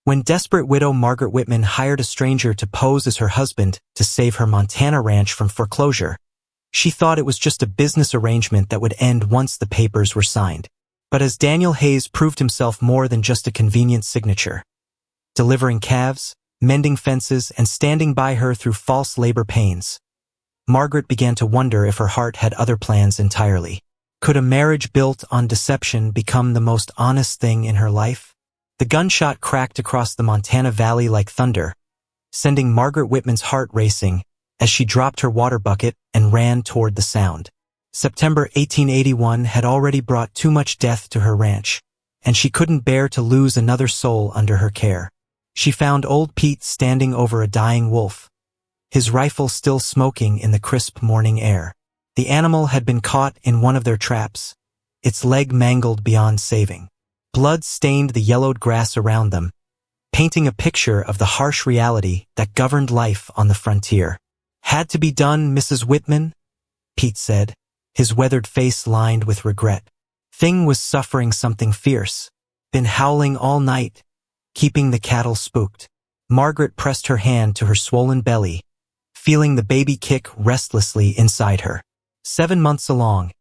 When desperate widow Margaret Whitman hired a stranger to pose as her husband to save her Montana ranch from foreclosure, she thought it was just a business arrangement that would end once the papers were signed. But as Daniel Hayes proved himself more than just a convenient signature, delivering calves, mending fences, and standing by her through false labor pains, Margaret began to wonder if her heart had other plans entirely. Could a marriage built on deception become the most honest thing in her life? The gunshot cracked across the Montana Valley like thunder, sending Margaret Whitman's heart racing as she dropped her water bucket and ran toward the sound. September 1881 had already brought too much death to her ranch, and she couldn't bear to lose another soul under her care. She found old Pete standing over a dying wolf, his rifle still smoking in the crisp morning air. The animal had been caught in one of their traps, its leg mangled beyond saving. Blood stained the yellowed grass around them, painting a picture of the harsh reality that governed life on the frontier. "Had to be done, Mrs. Whitman," Pete said, his weathered face lined with regret. Thing was suffering something fierce, been howling all night, keeping the cattle spooked. Margaret pressed her hand to her swollen belly, feeling the baby kick restlessly inside her. 7 months along,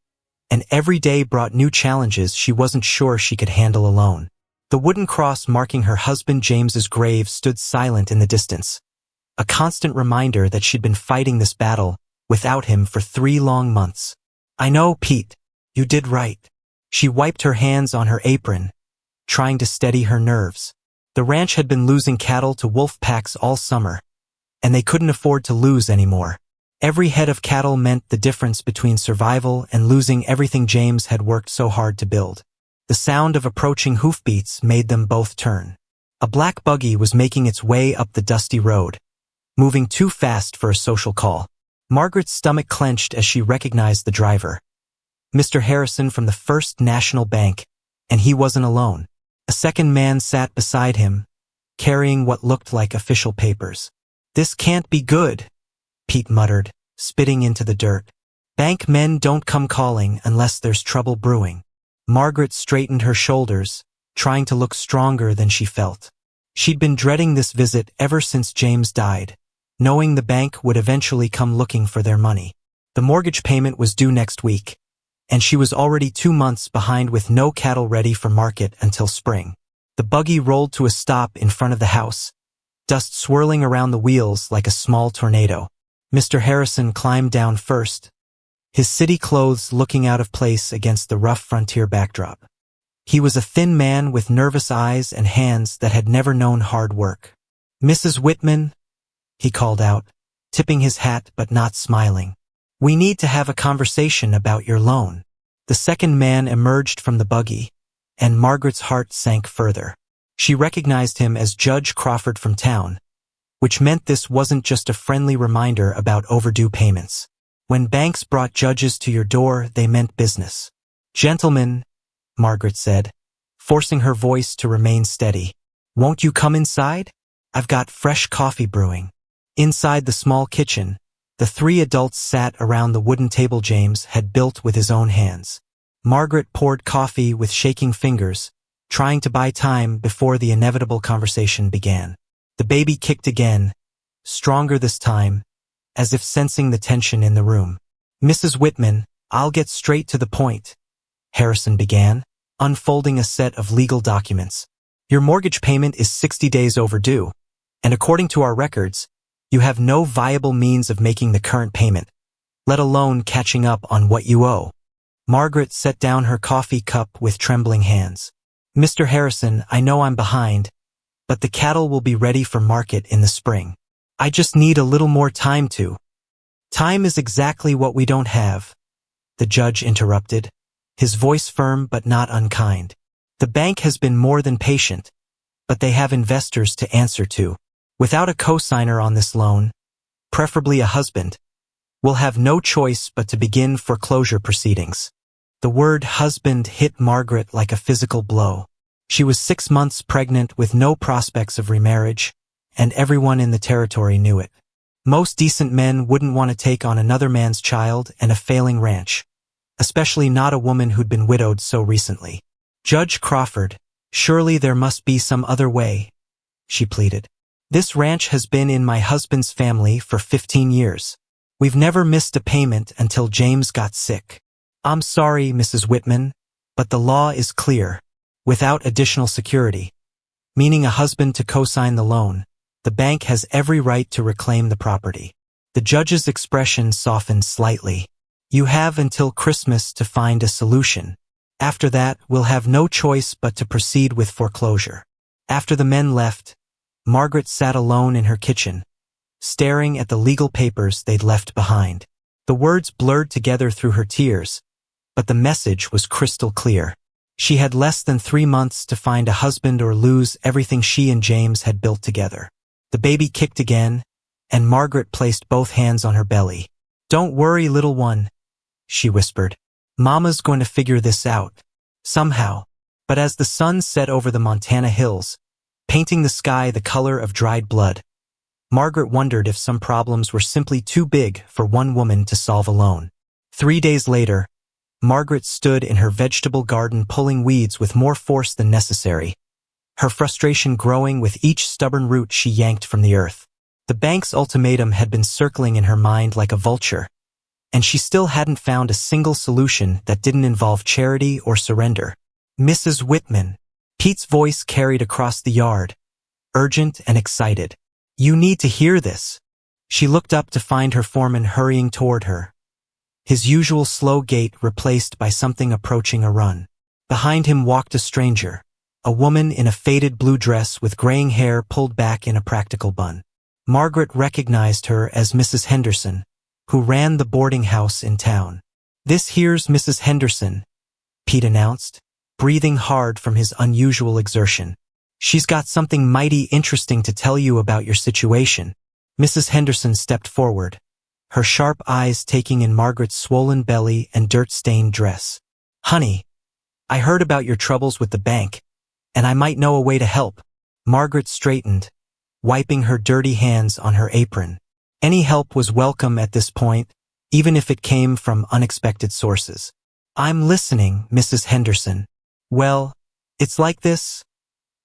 and every day brought new challenges she wasn't sure she could handle alone. The wooden cross marking her husband James's grave stood silent in the distance, a constant reminder that she'd been fighting this battle without him for 3 long months. "I know, Pete, you did right." She wiped her hands on her apron, trying to steady her nerves. The ranch had been losing cattle to wolf packs all summer, and they couldn't afford to lose anymore. Every head of cattle meant the difference between survival and losing everything James had worked so hard to build. The sound of approaching hoofbeats made them both turn. A black buggy was making its way up the dusty road, moving too fast for a social call. Margaret's stomach clenched as she recognized the driver. Mr. Harrison from the First National Bank, and he wasn't alone. A second man sat beside him, carrying what looked like official papers. "This can't be good," Pete muttered, spitting into the dirt. "Bank men don't come calling unless there's trouble brewing." Margaret straightened her shoulders, trying to look stronger than she felt. She'd been dreading this visit ever since James died, knowing the bank would eventually come looking for their money. The mortgage payment was due next week, and she was already 2 months behind with no cattle ready for market until spring. The buggy rolled to a stop in front of the house, dust swirling around the wheels like a small tornado. Mr. Harrison climbed down first, his city clothes looking out of place against the rough frontier backdrop. He was a thin man with nervous eyes and hands that had never known hard work. "Mrs. Whitman," he called out, tipping his hat but not smiling. "We need to have a conversation about your loan." The second man emerged from the buggy, and Margaret's heart sank further. She recognized him as Judge Crawford from town, which meant this wasn't just a friendly reminder about overdue payments. When banks brought judges to your door, they meant business. "Gentlemen," Margaret said, forcing her voice to remain steady, "won't you come inside? I've got fresh coffee brewing." Inside the small kitchen, the 3 adults sat around the wooden table James had built with his own hands. Margaret poured coffee with shaking fingers, trying to buy time before the inevitable conversation began. The baby kicked again, stronger this time, as if sensing the tension in the room. "Mrs. Whitman, I'll get straight to the point," Harrison began, unfolding a set of legal documents. "Your mortgage payment is 60 days overdue, and according to our records, you have no viable means of making the current payment, let alone catching up on what you owe." Margaret set down her coffee cup with trembling hands. "Mr. Harrison, I know I'm behind, but the cattle will be ready for market in the spring. I just need a little more time to—" "Time is exactly what we don't have," the judge interrupted, his voice firm but not unkind. "The bank has been more than patient, but they have investors to answer to. Without a cosigner on this loan, preferably a husband, we'll have no choice but to begin foreclosure proceedings." The word husband hit Margaret like a physical blow. She was 6 months pregnant with no prospects of remarriage, and everyone in the territory knew it. Most decent men wouldn't want to take on another man's child and a failing ranch, especially not a woman who'd been widowed so recently. "Judge Crawford, surely there must be some other way," she pleaded. This ranch has been in my husband's family for 15 years. We've never missed a payment until James got sick. I'm sorry, Mrs. Whitman, but the law is clear. Without additional security, meaning a husband to co-sign the loan, the bank has every right to reclaim the property. The judge's expression softened slightly. You have until Christmas to find a solution. After that, we'll have no choice but to proceed with foreclosure. After the men left, Margaret sat alone in her kitchen, staring at the legal papers they'd left behind. The words blurred together through her tears, but the message was crystal clear. She had less than 3 months to find a husband or lose everything she and James had built together. The baby kicked again, and Margaret placed both hands on her belly. Don't worry, little one, she whispered. Mama's going to figure this out. Somehow. But as the sun set over the Montana hills, painting the sky the color of dried blood, Margaret wondered if some problems were simply too big for one woman to solve alone. 3 days later, Margaret stood in her vegetable garden pulling weeds with more force than necessary, her frustration growing with each stubborn root she yanked from the earth. The bank's ultimatum had been circling in her mind like a vulture, and she still hadn't found a single solution that didn't involve charity or surrender. Mrs. Whitman, Pete's voice carried across the yard, urgent and excited. You need to hear this. She looked up to find her foreman hurrying toward her, his usual slow gait replaced by something approaching a run. Behind him walked a stranger, a woman in a faded blue dress with graying hair pulled back in a practical bun. Margaret recognized her as Mrs. Henderson, who ran the boarding house in town. This here's Mrs. Henderson, Pete announced, breathing hard from his unusual exertion. She's got something mighty interesting to tell you about your situation. Mrs. Henderson stepped forward, her sharp eyes taking in Margaret's swollen belly and dirt-stained dress. Honey, I heard about your troubles with the bank, and I might know a way to help. Margaret straightened, wiping her dirty hands on her apron. Any help was welcome at this point, even if it came from unexpected sources. I'm listening, Mrs. Henderson. Well, it's like this,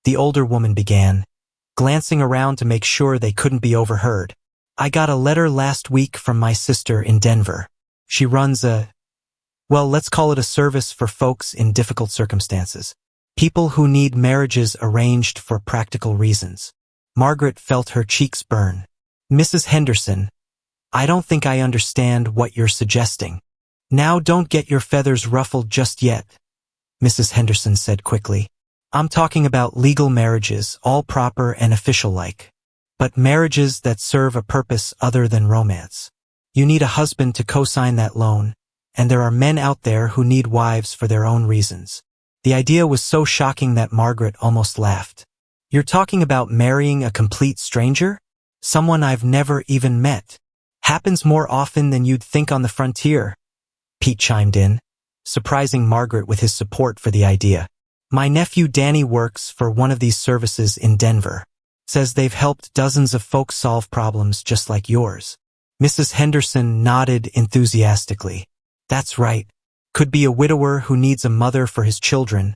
the older woman began, glancing around to make sure they couldn't be overheard. I got a letter last week from my sister in Denver. She runs let's call it a service for folks in difficult circumstances. People who need marriages arranged for practical reasons. Margaret felt her cheeks burn. Mrs. Henderson, I don't think I understand what you're suggesting. Now don't get your feathers ruffled just yet, Mrs. Henderson said quickly. I'm talking about legal marriages, all proper and official-like. But marriages that serve a purpose other than romance. You need a husband to co-sign that loan, and there are men out there who need wives for their own reasons. The idea was so shocking that Margaret almost laughed. You're talking about marrying a complete stranger? Someone I've never even met. Happens more often than you'd think on the frontier, Pete chimed in, surprising Margaret with his support for the idea. My nephew Danny works for one of these services in Denver. Says they've helped dozens of folks solve problems just like yours. Mrs. Henderson nodded enthusiastically. That's right. Could be a widower who needs a mother for his children,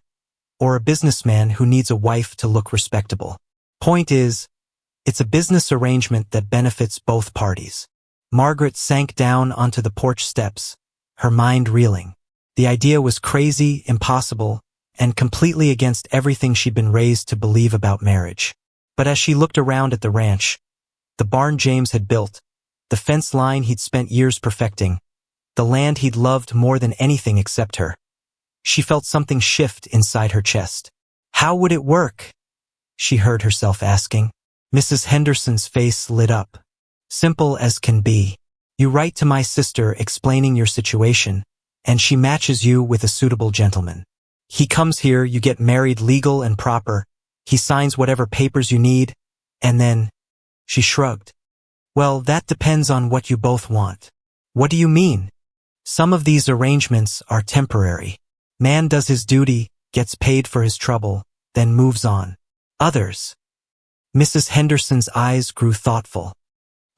or a businessman who needs a wife to look respectable. Point is, it's a business arrangement that benefits both parties. Margaret sank down onto the porch steps, her mind reeling. The idea was crazy, impossible, and completely against everything she'd been raised to believe about marriage. But as she looked around at the ranch, the barn James had built, the fence line he'd spent years perfecting, the land he'd loved more than anything except her, she felt something shift inside her chest. How would it work? She heard herself asking. Mrs. Henderson's face lit up. Simple as can be. You write to my sister explaining your situation, and she matches you with a suitable gentleman. He comes here, you get married legal and proper, he signs whatever papers you need, and then, she shrugged. Well, that depends on what you both want. What do you mean? Some of these arrangements are temporary. Man does his duty, gets paid for his trouble, then moves on. Others. Mrs. Henderson's eyes grew thoughtful.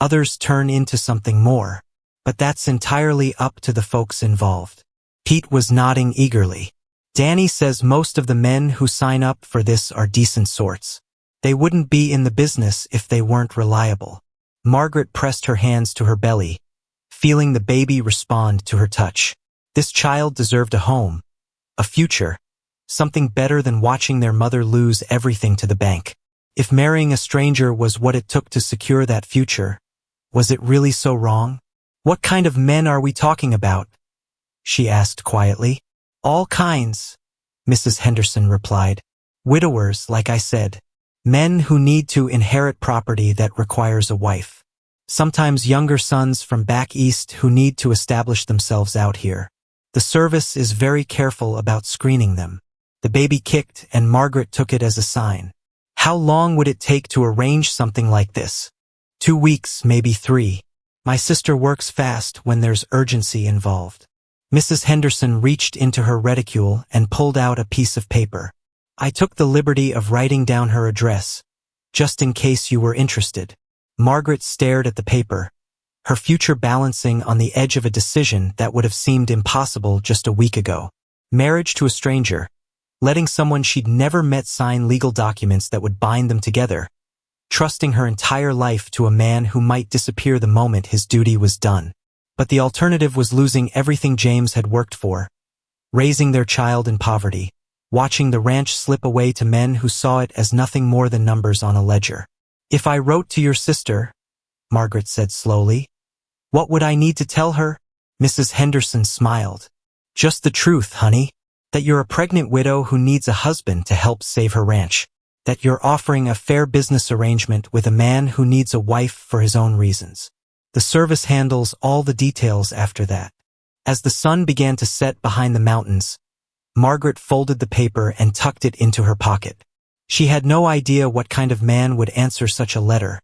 Others turn into something more. But that's entirely up to the folks involved. Pete was nodding eagerly. Danny says most of the men who sign up for this are decent sorts. They wouldn't be in the business if they weren't reliable. Margaret pressed her hands to her belly, feeling the baby respond to her touch. This child deserved a home, a future, something better than watching their mother lose everything to the bank. If marrying a stranger was what it took to secure that future, was it really so wrong? What kind of men are we talking about? She asked quietly. All kinds, Mrs. Henderson replied. Widowers, like I said. Men who need to inherit property that requires a wife. Sometimes younger sons from back east who need to establish themselves out here. The service is very careful about screening them. The baby kicked and Margaret took it as a sign. How long would it take to arrange something like this? 2 weeks, maybe 3. My sister works fast when there's urgency involved. Mrs. Henderson reached into her reticule and pulled out a piece of paper. I took the liberty of writing down her address, just in case you were interested. Margaret stared at the paper, her future balancing on the edge of a decision that would have seemed impossible just a week ago. Marriage to a stranger, letting someone she'd never met sign legal documents that would bind them together, trusting her entire life to a man who might disappear the moment his duty was done. But the alternative was losing everything James had worked for, raising their child in poverty, watching the ranch slip away to men who saw it as nothing more than numbers on a ledger. If I wrote to your sister, Margaret said slowly, what would I need to tell her? Mrs. Henderson smiled. Just the truth, honey. That you're a pregnant widow who needs a husband to help save her ranch. That you're offering a fair business arrangement with a man who needs a wife for his own reasons. The service handles all the details after that. As the sun began to set behind the mountains, Margaret folded the paper and tucked it into her pocket. She had no idea what kind of man would answer such a letter,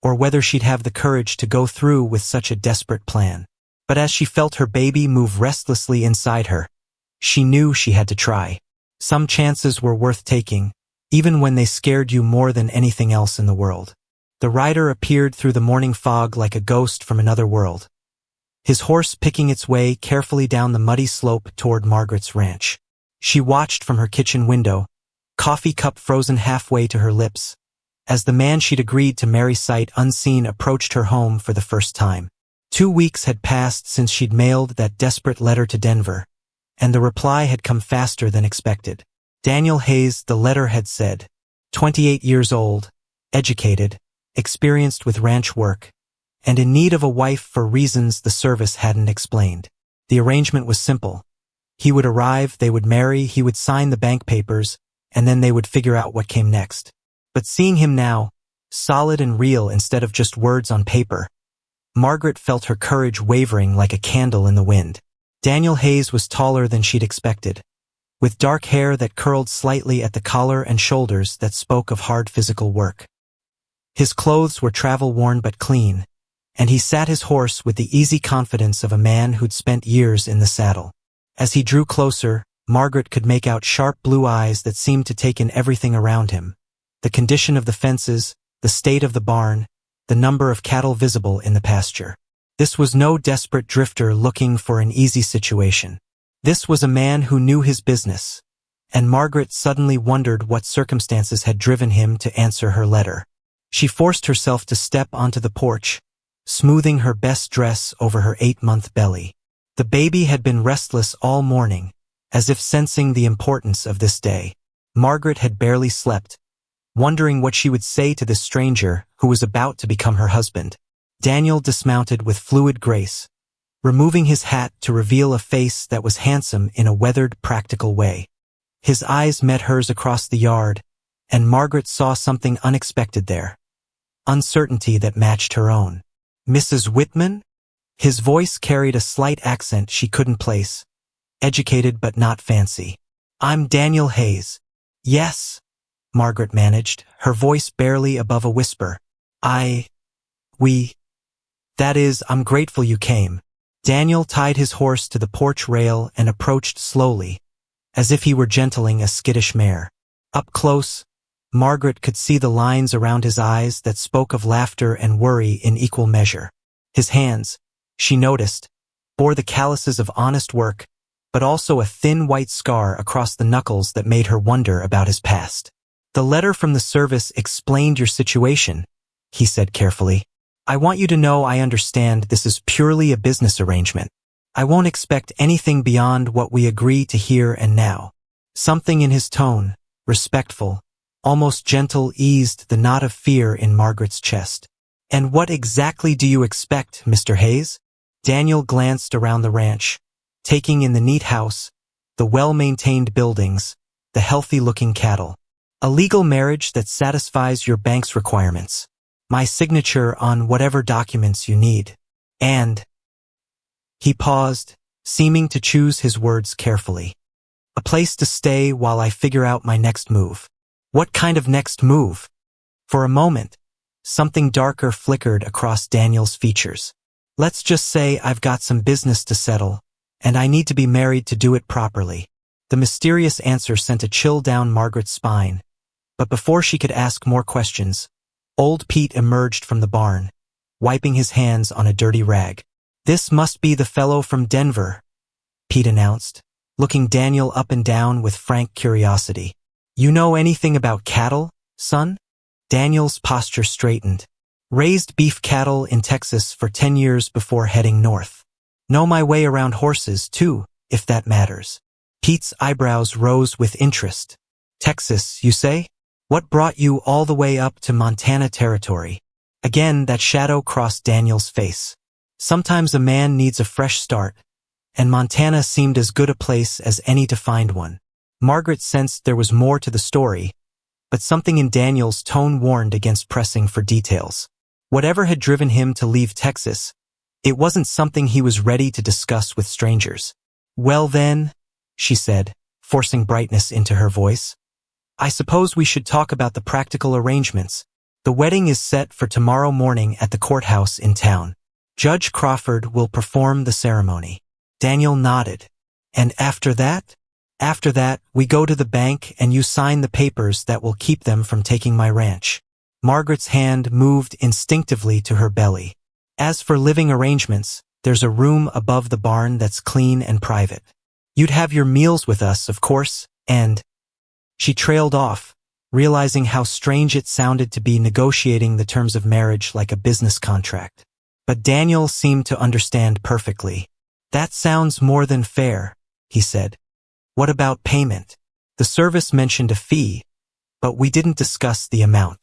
or whether she'd have the courage to go through with such a desperate plan. But as she felt her baby move restlessly inside her, she knew she had to try. Some chances were worth taking, even when they scared you more than anything else in the world. The rider appeared through the morning fog like a ghost from another world, his horse picking its way carefully down the muddy slope toward Margaret's ranch. She watched from her kitchen window, coffee cup frozen halfway to her lips, as the man she'd agreed to marry sight unseen approached her home for the first time. 2 weeks had passed since she'd mailed that desperate letter to Denver, and the reply had come faster than expected. Daniel Hayes, the letter had said, 28 years old, educated, experienced with ranch work, and in need of a wife for reasons the service hadn't explained. The arrangement was simple. He would arrive, they would marry, he would sign the bank papers, and then they would figure out what came next. But seeing him now, solid and real instead of just words on paper, Margaret felt her courage wavering like a candle in the wind. Daniel Hayes was taller than she'd expected, with dark hair that curled slightly at the collar and shoulders that spoke of hard physical work. His clothes were travel-worn but clean, and he sat his horse with the easy confidence of a man who'd spent years in the saddle. As he drew closer, Margaret could make out sharp blue eyes that seemed to take in everything around him. The condition of the fences, the state of the barn, the number of cattle visible in the pasture. This was no desperate drifter looking for an easy situation. This was a man who knew his business, and Margaret suddenly wondered what circumstances had driven him to answer her letter. She forced herself to step onto the porch, smoothing her best dress over her 8-month belly. The baby had been restless all morning, as if sensing the importance of this day. Margaret had barely slept, wondering what she would say to this stranger who was about to become her husband. Daniel dismounted with fluid grace, removing his hat to reveal a face that was handsome in a weathered, practical way. His eyes met hers across the yard, and Margaret saw something unexpected there. Uncertainty that matched her own. Mrs. Whitman? His voice carried a slight accent she couldn't place. Educated but not fancy. I'm Daniel Hayes. Yes, Margaret managed, her voice barely above a whisper. That is, I'm grateful you came. Daniel tied his horse to the porch rail and approached slowly, as if he were gentling a skittish mare. Up close, Margaret could see the lines around his eyes that spoke of laughter and worry in equal measure. His hands, she noticed, bore the calluses of honest work, but also a thin white scar across the knuckles that made her wonder about his past. The letter from the service explained your situation, he said carefully. I want you to know I understand this is purely a business arrangement. I won't expect anything beyond what we agree to here and now. Something in his tone, respectful, almost gentle, eased the knot of fear in Margaret's chest. And what exactly do you expect, Mr. Hayes? Daniel glanced around the ranch, taking in the neat house, the well-maintained buildings, the healthy-looking cattle. A legal marriage that satisfies your bank's requirements. My signature on whatever documents you need. And... He paused, seeming to choose his words carefully. A place to stay while I figure out my next move. What kind of next move? For a moment, something darker flickered across Daniel's features. Let's just say I've got some business to settle, and I need to be married to do it properly. The mysterious answer sent a chill down Margaret's spine, but before she could ask more questions, old Pete emerged from the barn, wiping his hands on a dirty rag. This must be the fellow from Denver, Pete announced, looking Daniel up and down with frank curiosity. You know anything about cattle, son? Daniel's posture straightened. Raised beef cattle in Texas for 10 years before heading north. Know my way around horses, too, if that matters. Pete's eyebrows rose with interest. Texas, you say? What brought you all the way up to Montana territory? Again, that shadow crossed Daniel's face. Sometimes a man needs a fresh start, and Montana seemed as good a place as any to find one. Margaret sensed there was more to the story, but something in Daniel's tone warned against pressing for details. Whatever had driven him to leave Texas, it wasn't something he was ready to discuss with strangers. Well then, she said, forcing brightness into her voice, I suppose we should talk about the practical arrangements. The wedding is set for tomorrow morning at the courthouse in town. Judge Crawford will perform the ceremony. Daniel nodded. And after that? After that, we go to the bank and you sign the papers that will keep them from taking my ranch. Margaret's hand moved instinctively to her belly. As for living arrangements, there's a room above the barn that's clean and private. You'd have your meals with us, of course, and... She trailed off, realizing how strange it sounded to be negotiating the terms of marriage like a business contract. But Daniel seemed to understand perfectly. That sounds more than fair, he said. What about payment? The service mentioned a fee, but we didn't discuss the amount.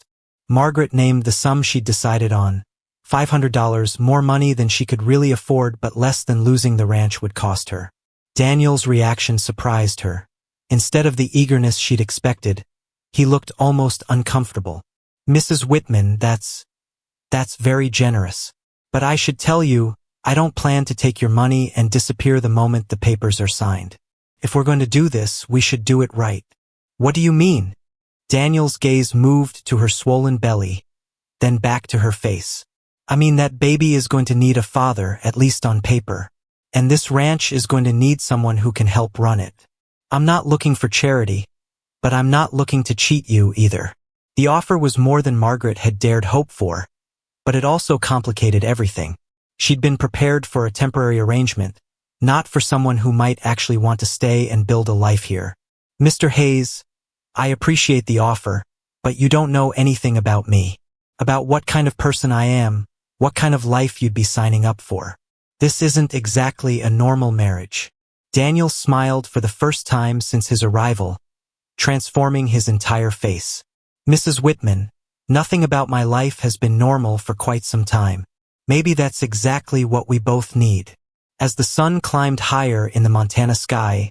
Margaret named the sum she'd decided on. $500, more money than she could really afford but less than losing the ranch would cost her. Daniel's reaction surprised her. Instead of the eagerness she'd expected, he looked almost uncomfortable. Mrs. Whitman, that's very generous. But I should tell you, I don't plan to take your money and disappear the moment the papers are signed. If we're going to do this, we should do it right. What do you mean? Daniel's gaze moved to her swollen belly, then back to her face. I mean that baby is going to need a father, at least on paper. And this ranch is going to need someone who can help run it. I'm not looking for charity, but I'm not looking to cheat you either. The offer was more than Margaret had dared hope for, but it also complicated everything. She'd been prepared for a temporary arrangement, not for someone who might actually want to stay and build a life here. Mr. Hayes, I appreciate the offer, but you don't know anything about me. About what kind of person I am, what kind of life you'd be signing up for. This isn't exactly a normal marriage. Daniel smiled for the first time since his arrival, transforming his entire face. Mrs. Whitman, nothing about my life has been normal for quite some time. Maybe that's exactly what we both need. As the sun climbed higher in the Montana sky,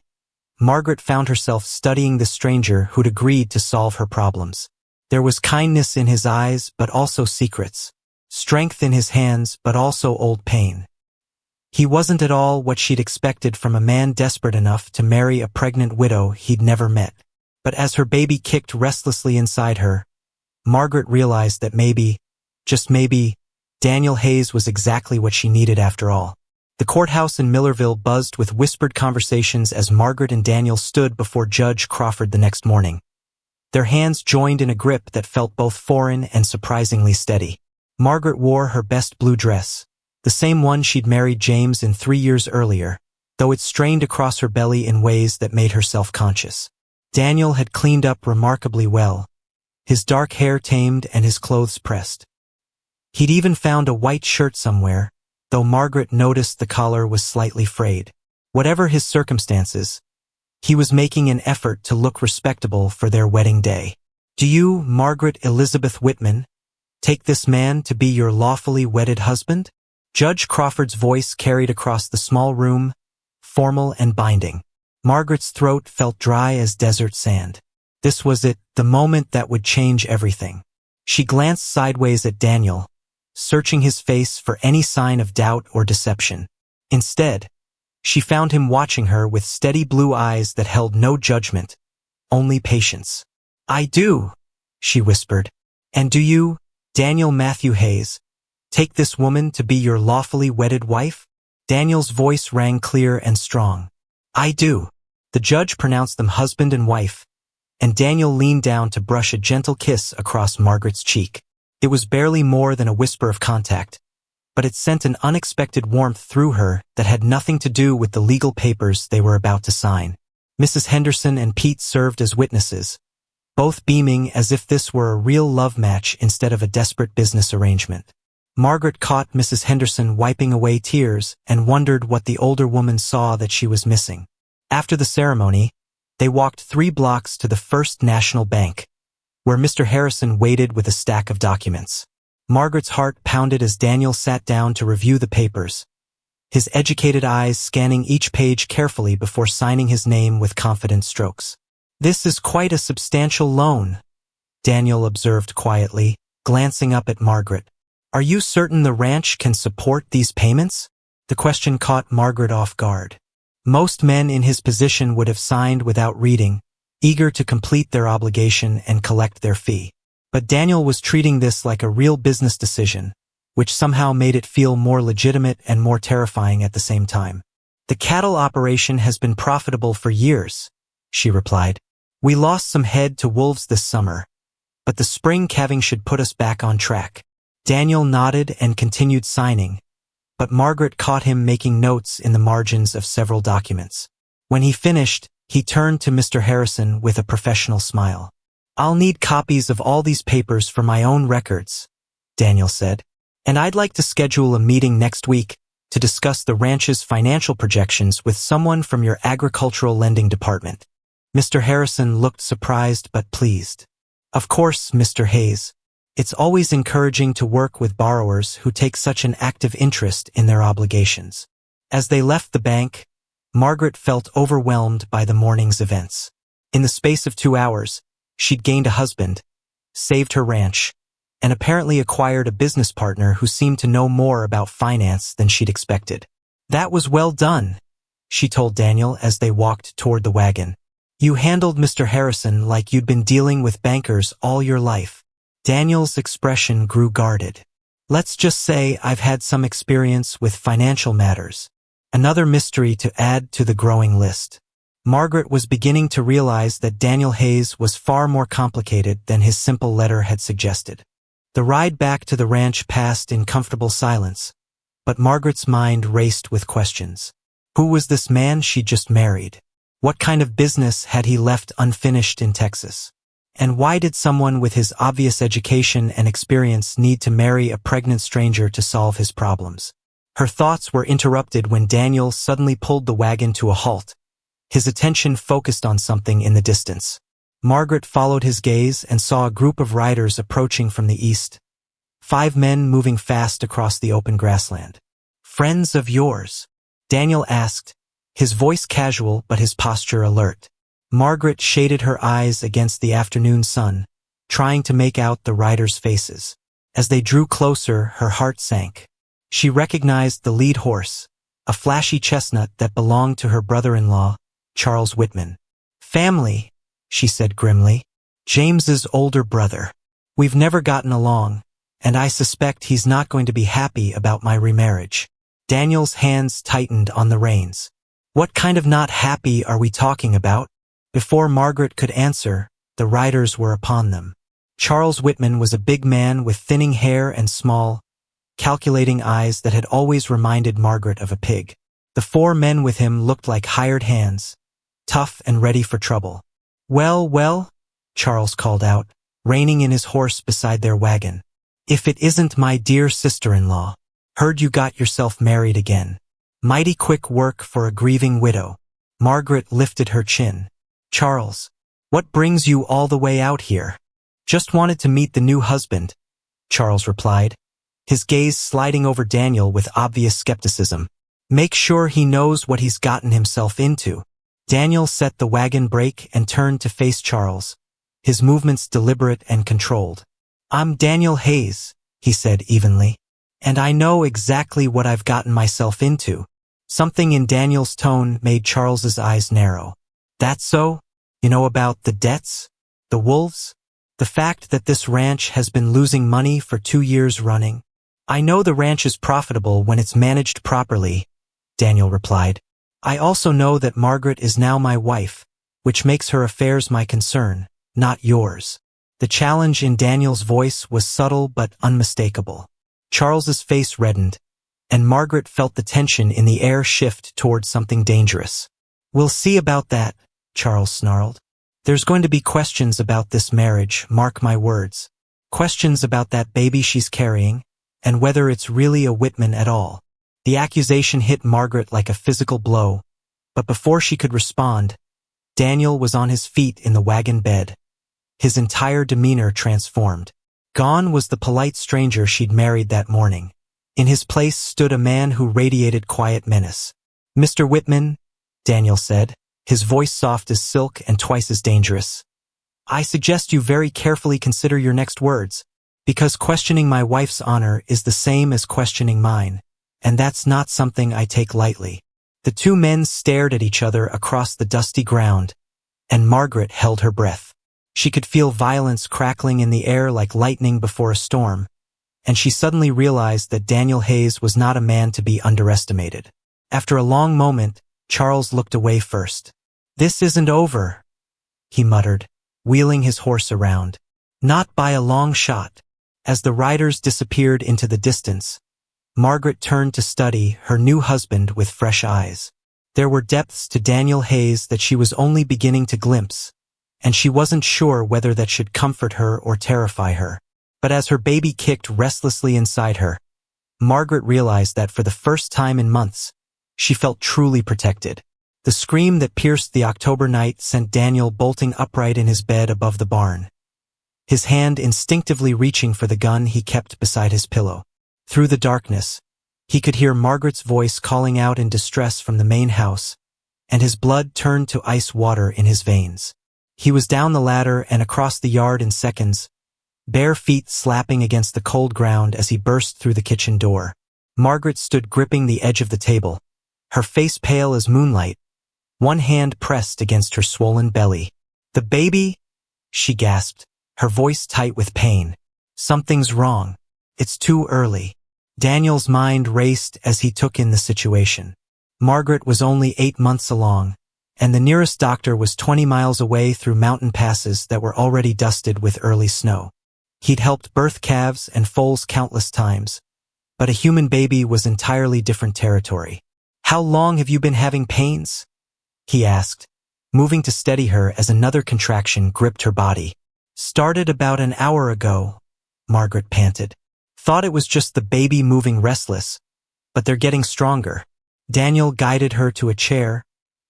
Margaret found herself studying the stranger who'd agreed to solve her problems. There was kindness in his eyes, but also secrets. Strength in his hands, but also old pain. He wasn't at all what she'd expected from a man desperate enough to marry a pregnant widow he'd never met. But as her baby kicked restlessly inside her, Margaret realized that maybe, just maybe, Daniel Hayes was exactly what she needed after all. The courthouse in Millerville buzzed with whispered conversations as Margaret and Daniel stood before Judge Crawford the next morning. Their hands joined in a grip that felt both foreign and surprisingly steady. Margaret wore her best blue dress, the same one she'd married James in 3 years earlier, though it strained across her belly in ways that made her self-conscious. Daniel had cleaned up remarkably well, his dark hair tamed and his clothes pressed. He'd even found a white shirt somewhere, though Margaret noticed the collar was slightly frayed. Whatever his circumstances, he was making an effort to look respectable for their wedding day. "Do you, Margaret Elizabeth Whitman, take this man to be your lawfully wedded husband?" Judge Crawford's voice carried across the small room, formal and binding. Margaret's throat felt dry as desert sand. This was it, the moment that would change everything. She glanced sideways at Daniel, searching his face for any sign of doubt or deception. Instead, she found him watching her with steady blue eyes that held no judgment, only patience. "I do," she whispered. "And do you, Daniel Matthew Hayes, take this woman to be your lawfully wedded wife?" Daniel's voice rang clear and strong. "I do." The judge pronounced them husband and wife, and Daniel leaned down to brush a gentle kiss across Margaret's cheek. It was barely more than a whisper of contact, but it sent an unexpected warmth through her that had nothing to do with the legal papers they were about to sign. Mrs. Henderson and Pete served as witnesses, both beaming as if this were a real love match instead of a desperate business arrangement. Margaret caught Mrs. Henderson wiping away tears and wondered what the older woman saw that she was missing. After the ceremony, they walked 3 blocks to the First National Bank, where Mr. Harrison waited with a stack of documents. Margaret's heart pounded as Daniel sat down to review the papers, his educated eyes scanning each page carefully before signing his name with confident strokes. "This is quite a substantial loan," Daniel observed quietly, glancing up at Margaret. "Are you certain the ranch can support these payments?" The question caught Margaret off guard. Most men in his position would have signed without reading, eager to complete their obligation and collect their fee. But Daniel was treating this like a real business decision, which somehow made it feel more legitimate and more terrifying at the same time. "The cattle operation has been profitable for years," she replied. "We lost some head to wolves this summer, but the spring calving should put us back on track." Daniel nodded and continued signing, but Margaret caught him making notes in the margins of several documents. When he finished, he turned to Mr. Harrison with a professional smile. "I'll need copies of all these papers for my own records," Daniel said, "and I'd like to schedule a meeting next week to discuss the ranch's financial projections with someone from your agricultural lending department." Mr. Harrison looked surprised but pleased. "Of course, Mr. Hayes. It's always encouraging to work with borrowers who take such an active interest in their obligations." As they left the bank, Margaret felt overwhelmed by the morning's events. In the space of 2 hours, she'd gained a husband, saved her ranch, and apparently acquired a business partner who seemed to know more about finance than she'd expected. "That was well done," she told Daniel as they walked toward the wagon. "You handled Mr. Harrison like you'd been dealing with bankers all your life." Daniel's expression grew guarded. "Let's just say I've had some experience with financial matters." Another mystery to add to the growing list. Margaret was beginning to realize that Daniel Hayes was far more complicated than his simple letter had suggested. The ride back to the ranch passed in comfortable silence, but Margaret's mind raced with questions. Who was this man she'd just married? What kind of business had he left unfinished in Texas? And why did someone with his obvious education and experience need to marry a pregnant stranger to solve his problems? Her thoughts were interrupted when Daniel suddenly pulled the wagon to a halt, his attention focused on something in the distance. Margaret followed his gaze and saw a group of riders approaching from the east. 5 men moving fast across the open grassland. "Friends of yours?" Daniel asked, his voice casual but his posture alert. Margaret shaded her eyes against the afternoon sun, trying to make out the riders' faces. As they drew closer, her heart sank. She recognized the lead horse, a flashy chestnut that belonged to her brother-in-law, Charles Whitman. "Family," she said grimly. "James's older brother. We've never gotten along, and I suspect he's not going to be happy about my remarriage." Daniel's hands tightened on the reins. "What kind of not happy are we talking about?" Before Margaret could answer, the riders were upon them. Charles Whitman was a big man with thinning hair and small, calculating eyes that had always reminded Margaret of a pig. The 4 men with him looked like hired hands, tough and ready for trouble. Well, Charles called out, reining in his horse beside their wagon. "If it isn't my dear sister-in-law. Heard you got yourself married again. Mighty quick work for a grieving widow." Margaret lifted her chin. "Charles, what brings you all the way out here?" "Just wanted to meet the new husband," Charles replied, his gaze sliding over Daniel with obvious skepticism. "Make sure he knows what he's gotten himself into." Daniel set the wagon brake and turned to face Charles, his movements deliberate and controlled. "I'm Daniel Hayes," he said evenly, "and I know exactly what I've gotten myself into." Something in Daniel's tone made Charles's eyes narrow. "That's so? You know about the debts? The wolves? The fact that this ranch has been losing money for 2 years running?" "I know the ranch is profitable when it's managed properly," Daniel replied. "I also know that Margaret is now my wife, which makes her affairs my concern, not yours." The challenge in Daniel's voice was subtle but unmistakable. Charles's face reddened, and Margaret felt the tension in the air shift toward something dangerous. "We'll see about that," Charles snarled. "There's going to be questions about this marriage, mark my words. Questions about that baby she's carrying, and whether it's really a Whitman at all." The accusation hit Margaret like a physical blow, but before she could respond, Daniel was on his feet in the wagon bed, his entire demeanor transformed. Gone was the polite stranger she'd married that morning. In his place stood a man who radiated quiet menace. "Mr. Whitman," Daniel said, his voice soft as silk and twice as dangerous, "I suggest you very carefully consider your next words, because questioning my wife's honor is the same as questioning mine, and that's not something I take lightly." The two men stared at each other across the dusty ground, and Margaret held her breath. She could feel violence crackling in the air like lightning before a storm, and she suddenly realized that Daniel Hayes was not a man to be underestimated. After a long moment, Charles looked away first. "This isn't over," he muttered, wheeling his horse around. "Not by a long shot." As the riders disappeared into the distance, Margaret turned to study her new husband with fresh eyes. There were depths to Daniel Hayes that she was only beginning to glimpse, and she wasn't sure whether that should comfort her or terrify her. But as her baby kicked restlessly inside her, Margaret realized that for the first time in months, she felt truly protected. The scream that pierced the October night sent Daniel bolting upright in his bed above the barn, his hand instinctively reaching for the gun he kept beside his pillow. Through the darkness, he could hear Margaret's voice calling out in distress from the main house, and his blood turned to ice water in his veins. He was down the ladder and across the yard in seconds, bare feet slapping against the cold ground as he burst through the kitchen door. Margaret stood gripping the edge of the table, her face pale as moonlight, one hand pressed against her swollen belly. "The baby?" she gasped, her voice tight with pain. "Something's wrong. It's too early." Daniel's mind raced as he took in the situation. Margaret was only 8 months along, and the nearest doctor was 20 miles away through mountain passes that were already dusted with early snow. He'd helped birth calves and foals countless times, but a human baby was entirely different territory. "How long have you been having pains?" he asked, moving to steady her as another contraction gripped her body. "Started about an hour ago," Margaret panted. "Thought it was just the baby moving restless, but they're getting stronger." Daniel guided her to a chair,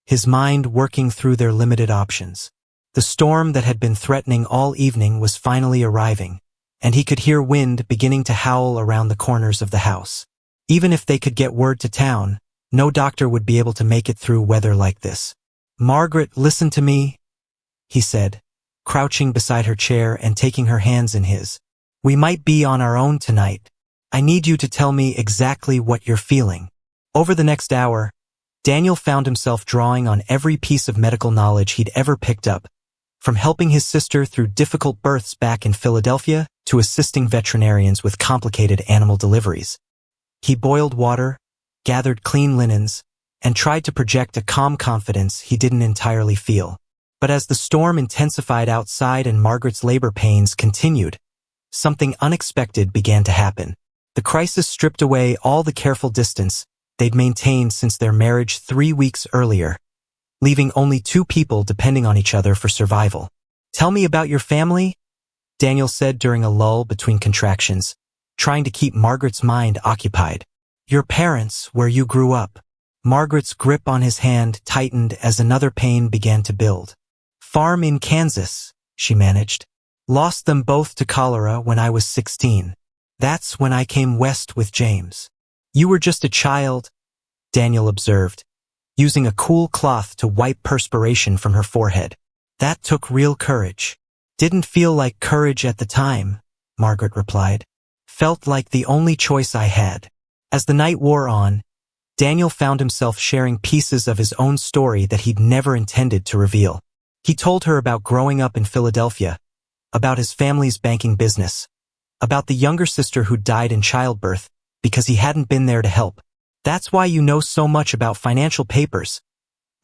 his mind working through their limited options. The storm that had been threatening all evening was finally arriving, and he could hear wind beginning to howl around the corners of the house. Even if they could get word to town, no doctor would be able to make it through weather like this. "Margaret, listen to me," he said, crouching beside her chair and taking her hands in his. "We might be on our own tonight. I need you to tell me exactly what you're feeling." Over the next hour, Daniel found himself drawing on every piece of medical knowledge he'd ever picked up, from helping his sister through difficult births back in Philadelphia to assisting veterinarians with complicated animal deliveries. He boiled water, gathered clean linens, and tried to project a calm confidence he didn't entirely feel. But as the storm intensified outside and Margaret's labor pains continued, something unexpected began to happen. The crisis stripped away all the careful distance they'd maintained since their marriage 3 weeks earlier, leaving only 2 people depending on each other for survival. "Tell me about your family?" Daniel said during a lull between contractions, trying to keep Margaret's mind occupied. Your parents, where you grew up. Margaret's grip on his hand tightened as another pain began to build. Farm in Kansas, she managed. Lost them both to cholera when I was 16. That's when I came west with James. You were just a child, Daniel observed, using a cool cloth to wipe perspiration from her forehead. That took real courage. Didn't feel like courage at the time, Margaret replied. Felt like the only choice I had. As the night wore on, Daniel found himself sharing pieces of his own story that he'd never intended to reveal. He told her about growing up in Philadelphia, about his family's banking business, about the younger sister who died in childbirth because he hadn't been there to help. That's why you know so much about financial papers,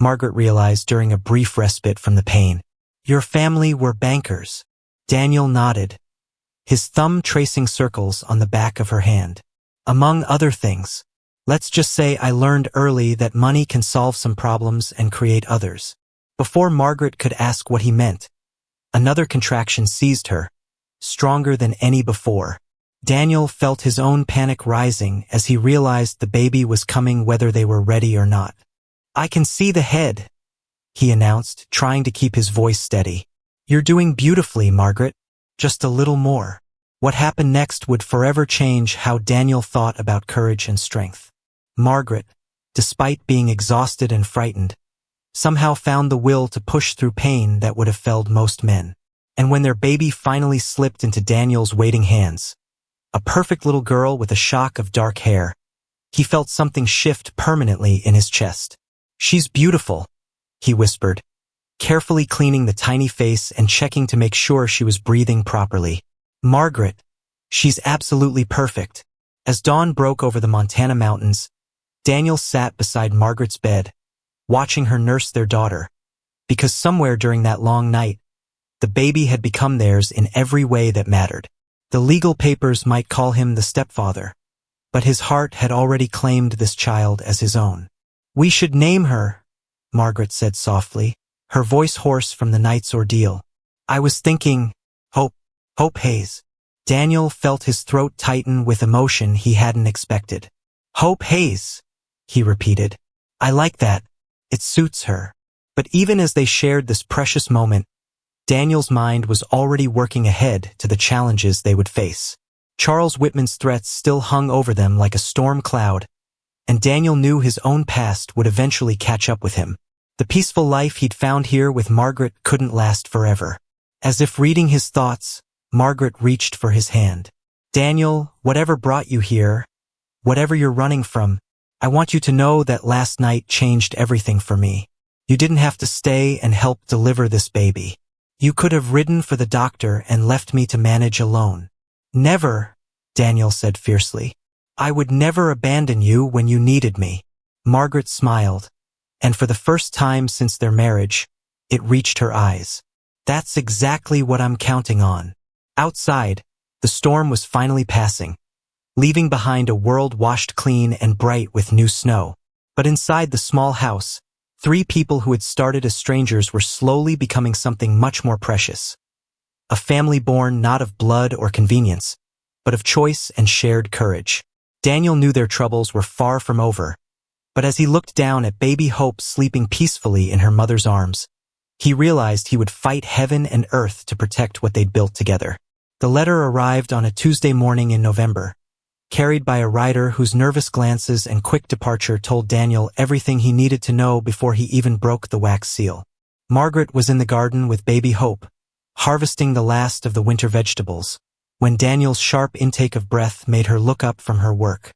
Margaret realized during a brief respite from the pain. Your family were bankers. Daniel nodded, his thumb tracing circles on the back of her hand. Among other things, let's just say I learned early that money can solve some problems and create others. Before Margaret could ask what he meant, another contraction seized her, stronger than any before. Daniel felt his own panic rising as he realized the baby was coming whether they were ready or not. I can see the head, he announced, trying to keep his voice steady. You're doing beautifully, Margaret. Just a little more. What happened next would forever change how Daniel thought about courage and strength. Margaret, despite being exhausted and frightened, somehow found the will to push through pain that would have felled most men. And when their baby finally slipped into Daniel's waiting hands, a perfect little girl with a shock of dark hair, he felt something shift permanently in his chest. She's beautiful, he whispered, carefully cleaning the tiny face and checking to make sure she was breathing properly. Margaret, she's absolutely perfect. As dawn broke over the Montana mountains, Daniel sat beside Margaret's bed, watching her nurse their daughter, because somewhere during that long night, the baby had become theirs in every way that mattered. The legal papers might call him the stepfather, but his heart had already claimed this child as his own. We should name her, Margaret said softly, her voice hoarse from the night's ordeal. I was thinking, Hope Hayes. Daniel felt his throat tighten with emotion he hadn't expected. Hope Hayes, he repeated. I like that. It suits her. But even as they shared this precious moment, Daniel's mind was already working ahead to the challenges they would face. Charles Whitman's threats still hung over them like a storm cloud, and Daniel knew his own past would eventually catch up with him. The peaceful life he'd found here with Margaret couldn't last forever. As if reading his thoughts, Margaret reached for his hand. Daniel, whatever brought you here, whatever you're running from, I want you to know that last night changed everything for me. You didn't have to stay and help deliver this baby. You could have ridden for the doctor and left me to manage alone. Never, Daniel said fiercely. I would never abandon you when you needed me. Margaret smiled, and for the first time since their marriage, it reached her eyes. That's exactly what I'm counting on. Outside, the storm was finally passing, leaving behind a world washed clean and bright with new snow. But inside the small house, 3 people who had started as strangers were slowly becoming something much more precious. A family born not of blood or convenience, but of choice and shared courage. Daniel knew their troubles were far from over, but as he looked down at baby Hope sleeping peacefully in her mother's arms, he realized he would fight heaven and earth to protect what they'd built together. The letter arrived on a Tuesday morning in November, carried by a rider whose nervous glances and quick departure told Daniel everything he needed to know before he even broke the wax seal. Margaret was in the garden with baby Hope, harvesting the last of the winter vegetables, when Daniel's sharp intake of breath made her look up from her work.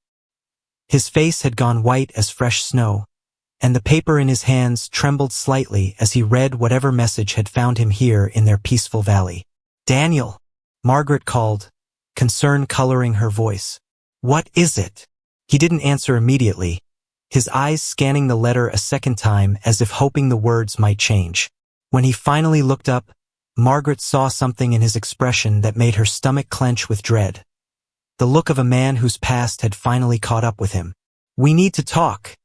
His face had gone white as fresh snow, and the paper in his hands trembled slightly as he read whatever message had found him here in their peaceful valley. Daniel, Margaret called, concern coloring her voice. What is it? He didn't answer immediately, his eyes scanning the letter a second time as if hoping the words might change. When he finally looked up, Margaret saw something in his expression that made her stomach clench with dread. The look of a man whose past had finally caught up with him. We need to talk,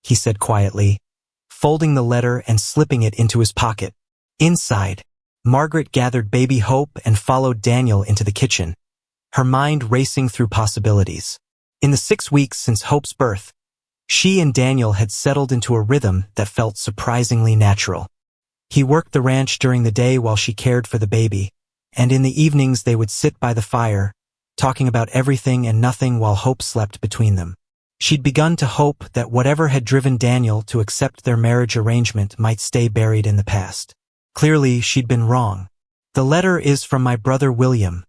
he said quietly, folding the letter and slipping it into his pocket. Inside, Margaret gathered baby Hope and followed Daniel into the kitchen, her mind racing through possibilities. In the 6 weeks since Hope's birth, she and Daniel had settled into a rhythm that felt surprisingly natural. He worked the ranch during the day while she cared for the baby, and in the evenings they would sit by the fire, talking about everything and nothing while Hope slept between them. She'd begun to hope that whatever had driven Daniel to accept their marriage arrangement might stay buried in the past. Clearly, she'd been wrong. "The letter is from my brother William,"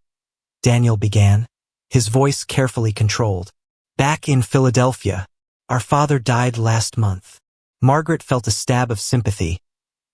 Daniel began, his voice carefully controlled. "Back in Philadelphia. Our father died last month." Margaret felt a stab of sympathy,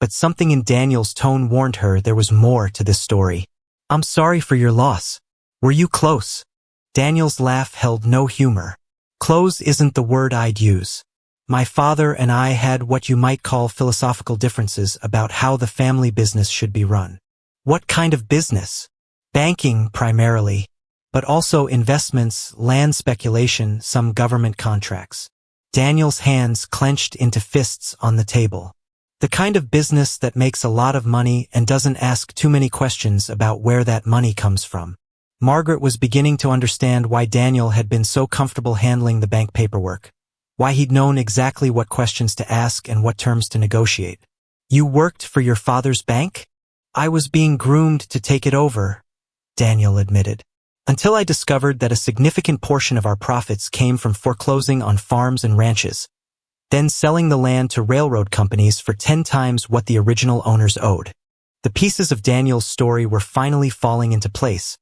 but something in Daniel's tone warned her there was more to this story. "I'm sorry for your loss. Were you close?" Daniel's laugh held no humor. "Close isn't the word I'd use. My father and I had what you might call philosophical differences about how the family business should be run." "What kind of business?" "Banking, primarily, but also investments, land speculation, some government contracts." Daniel's hands clenched into fists on the table. "The kind of business that makes a lot of money and doesn't ask too many questions about where that money comes from." Margaret was beginning to understand why Daniel had been so comfortable handling the bank paperwork, why he'd known exactly what questions to ask and what terms to negotiate. "You worked for your father's bank?" "I was being groomed to take it over," Daniel admitted, "until I discovered that a significant portion of our profits came from foreclosing on farms and ranches, then selling the land to railroad companies for 10 times what the original owners owed." The pieces of Daniel's story were finally falling into place,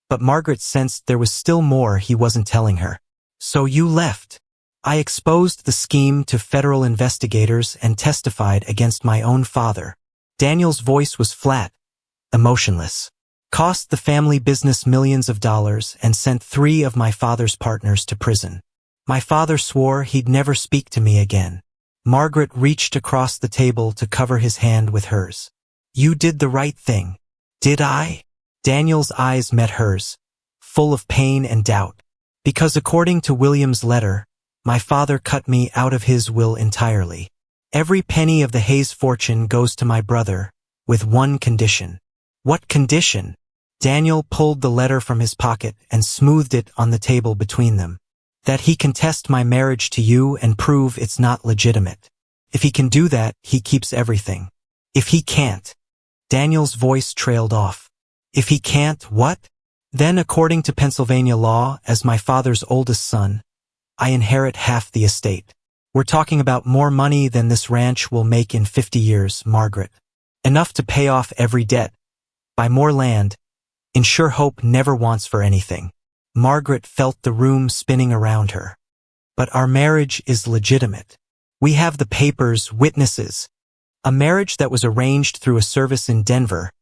but Margaret sensed there was still more he wasn't telling her. "So you left." "I exposed the scheme to federal investigators and testified against my own father." Daniel's voice was flat, emotionless. "Cost the family business millions of dollars and sent 3 of my father's partners to prison. My father swore he'd never speak to me again." Margaret reached across the table to cover his hand with hers. "You did the right thing." "Did I?" Daniel's eyes met hers, full of pain and doubt. "Because according to William's letter, my father cut me out of his will entirely. Every penny of the Hayes fortune goes to my brother, with one condition." "What condition?" Daniel pulled the letter from his pocket and smoothed it on the table between them. "That he contest my marriage to you and prove it's not legitimate. If he can do that, he keeps everything. If he can't..." Daniel's voice trailed off. "If he can't, what?" "Then, according to Pennsylvania law, as my father's oldest son, I inherit half the estate. We're talking about more money than this ranch will make in 50 years, Margaret. Enough to pay off every debt, buy more land, ensure Hope never wants for anything." Margaret felt the room spinning around her. "But our marriage is legitimate. We have the papers, witnesses. A marriage that was arranged through a service in Denver,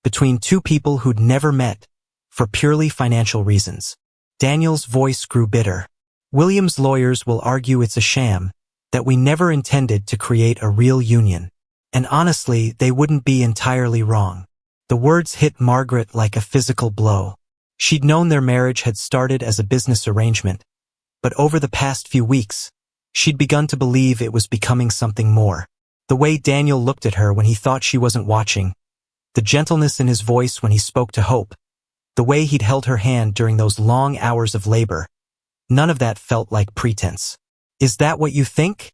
between 2 people who'd never met, for purely financial reasons." Daniel's voice grew bitter. "William's lawyers will argue it's a sham, that we never intended to create a real union. And honestly, they wouldn't be entirely wrong." The words hit Margaret like a physical blow. She'd known their marriage had started as a business arrangement, but over the past few weeks, she'd begun to believe it was becoming something more. The way Daniel looked at her when he thought she wasn't watching, the gentleness in his voice when he spoke to Hope, the way he'd held her hand during those long hours of labor, none of that felt like pretense. "Is that what you think?"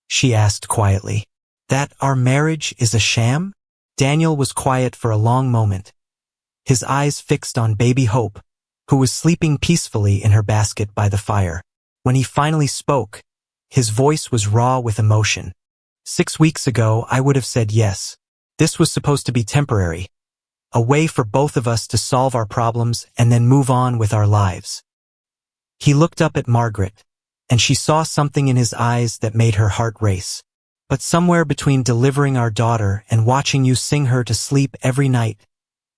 she asked quietly. "That our marriage is a sham?" Daniel was quiet for a long moment, his eyes fixed on baby Hope, who was sleeping peacefully in her basket by the fire. When he finally spoke, his voice was raw with emotion. 6 weeks ago, I would have said yes. This was supposed to be temporary, a way for both of us to solve our problems and then move on with our lives." He looked up at Margaret, and she saw something in his eyes that made her heart race. "But somewhere between delivering our daughter and watching you sing her to sleep every night,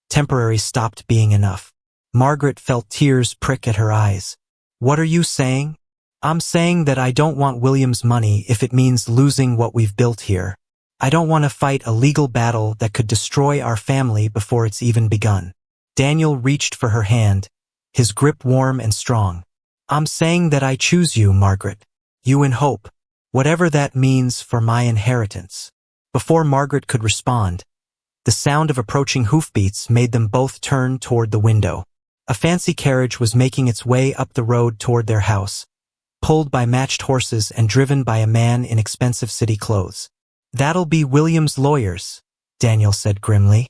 temporary stopped being enough." Margaret felt tears prick at her eyes. "What are you saying?" "I'm saying that I don't want William's money if it means losing what we've built here. I don't want to fight a legal battle that could destroy our family before it's even begun." Daniel reached for her hand, his grip warm and strong. "I'm saying that I choose you, Margaret. You and Hope. Whatever that means for my inheritance." Before Margaret could respond, The sound of approaching hoofbeats made them both turn toward the window. A fancy carriage was making its way up the road toward their house, pulled by matched horses and driven by a man in expensive city clothes. "That'll be William's lawyers," Daniel said grimly.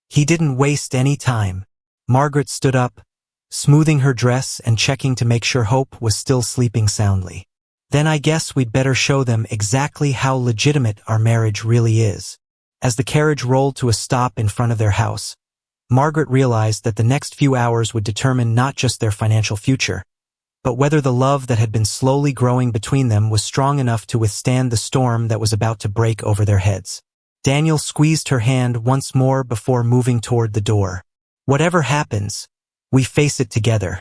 He didn't waste any time. Margaret stood up, smoothing her dress and checking to make sure Hope was still sleeping soundly. "Then I guess we'd better show them exactly how legitimate our marriage really is." As the carriage rolled to a stop in front of their house, Margaret realized that the next few hours would determine not just their financial future, but whether the love that had been slowly growing between them was strong enough to withstand the storm that was about to break over their heads. Daniel squeezed her hand once more before moving toward the door. "Whatever happens, we face it together."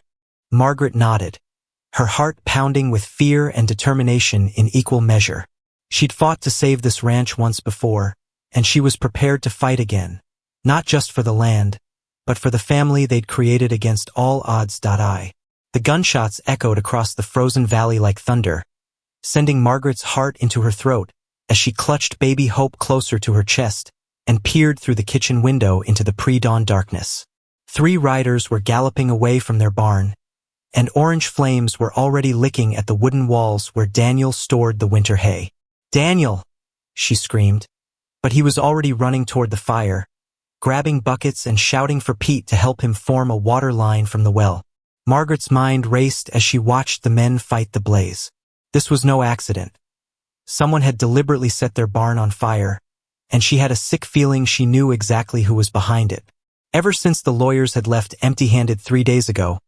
Margaret nodded, her heart pounding with fear and determination in equal measure. She'd fought to save this ranch once before, and she was prepared to fight again, not just for the land, but for the family they'd created against all odds. The gunshots echoed across the frozen valley like thunder, sending Margaret's heart into her throat as she clutched baby Hope closer to her chest and peered through the kitchen window into the pre-dawn darkness. 3 riders were galloping away from their barn, and orange flames were already licking at the wooden walls where Daniel stored the winter hay. "Daniel!" she screamed, but he was already running toward the fire, grabbing buckets and shouting for Pete to help him form a water line from the well. Margaret's mind raced as she watched the men fight the blaze. This was no accident. Someone had deliberately set their barn on fire, and she had a sick feeling she knew exactly who was behind it. Ever since the lawyers had left empty-handed 3 days ago,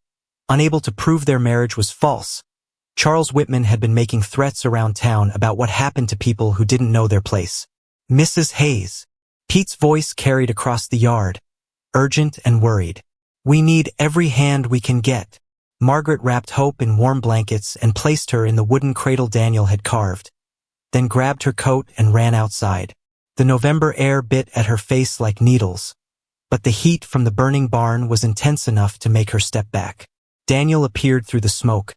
unable to prove their marriage was false, Charles Whitman had been making threats around town about what happened to people who didn't know their place. "Mrs. Hayes," Pete's voice carried across the yard, urgent and worried. "We need every hand we can get." Margaret wrapped Hope in warm blankets and placed her in the wooden cradle Daniel had carved, then grabbed her coat and ran outside. The November air bit at her face like needles, but the heat from the burning barn was intense enough to make her step back. Daniel appeared through the smoke,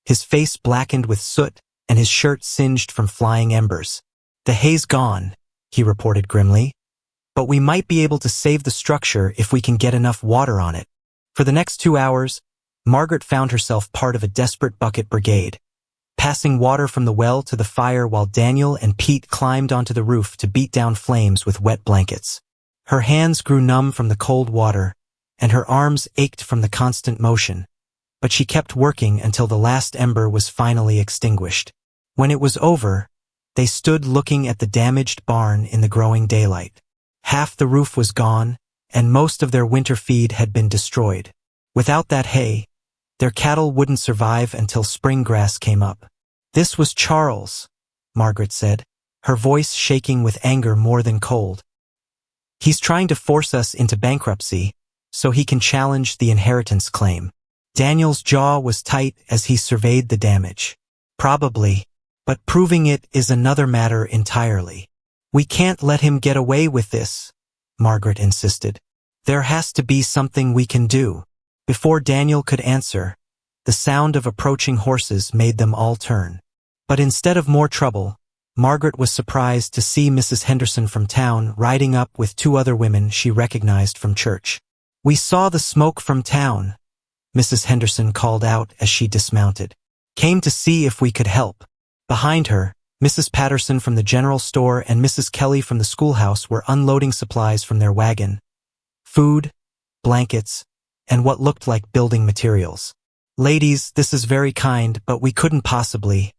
his face blackened with soot and his shirt singed from flying embers. "The hay's gone," he reported grimly, "but we might be able to save the structure if we can get enough water on it." For the next 2 hours, Margaret found herself part of a desperate bucket brigade, passing water from the well to the fire while Daniel and Pete climbed onto the roof to beat down flames with wet blankets. Her hands grew numb from the cold water, and her arms ached from the constant motion, but she kept working until the last ember was finally extinguished. When it was over, they stood looking at the damaged barn in the growing daylight. Half the roof was gone, and most of their winter feed had been destroyed. Without that hay, their cattle wouldn't survive until spring grass came up. "This was Charles," Margaret said, her voice shaking with anger more than cold. "He's trying to force us into bankruptcy so he can challenge the inheritance claim." Daniel's jaw was tight as he surveyed the damage. "Probably, but proving it is another matter entirely. We can't let him get away with this," Margaret insisted. "There has to be something we can do." Before Daniel could answer, the sound of approaching horses made them all turn. But instead of more trouble, Margaret was surprised to see Mrs. Henderson from town riding up with 2 other women she recognized from church. "We saw the smoke from town," Mrs. Henderson called out as she dismounted. "Came to see if we could help." Behind her, Mrs. Patterson from the general store and Mrs. Kelly from the schoolhouse were unloading supplies from their wagon: food, blankets, and what looked like building materials. "Ladies, this is very kind, but we couldn't possibly,"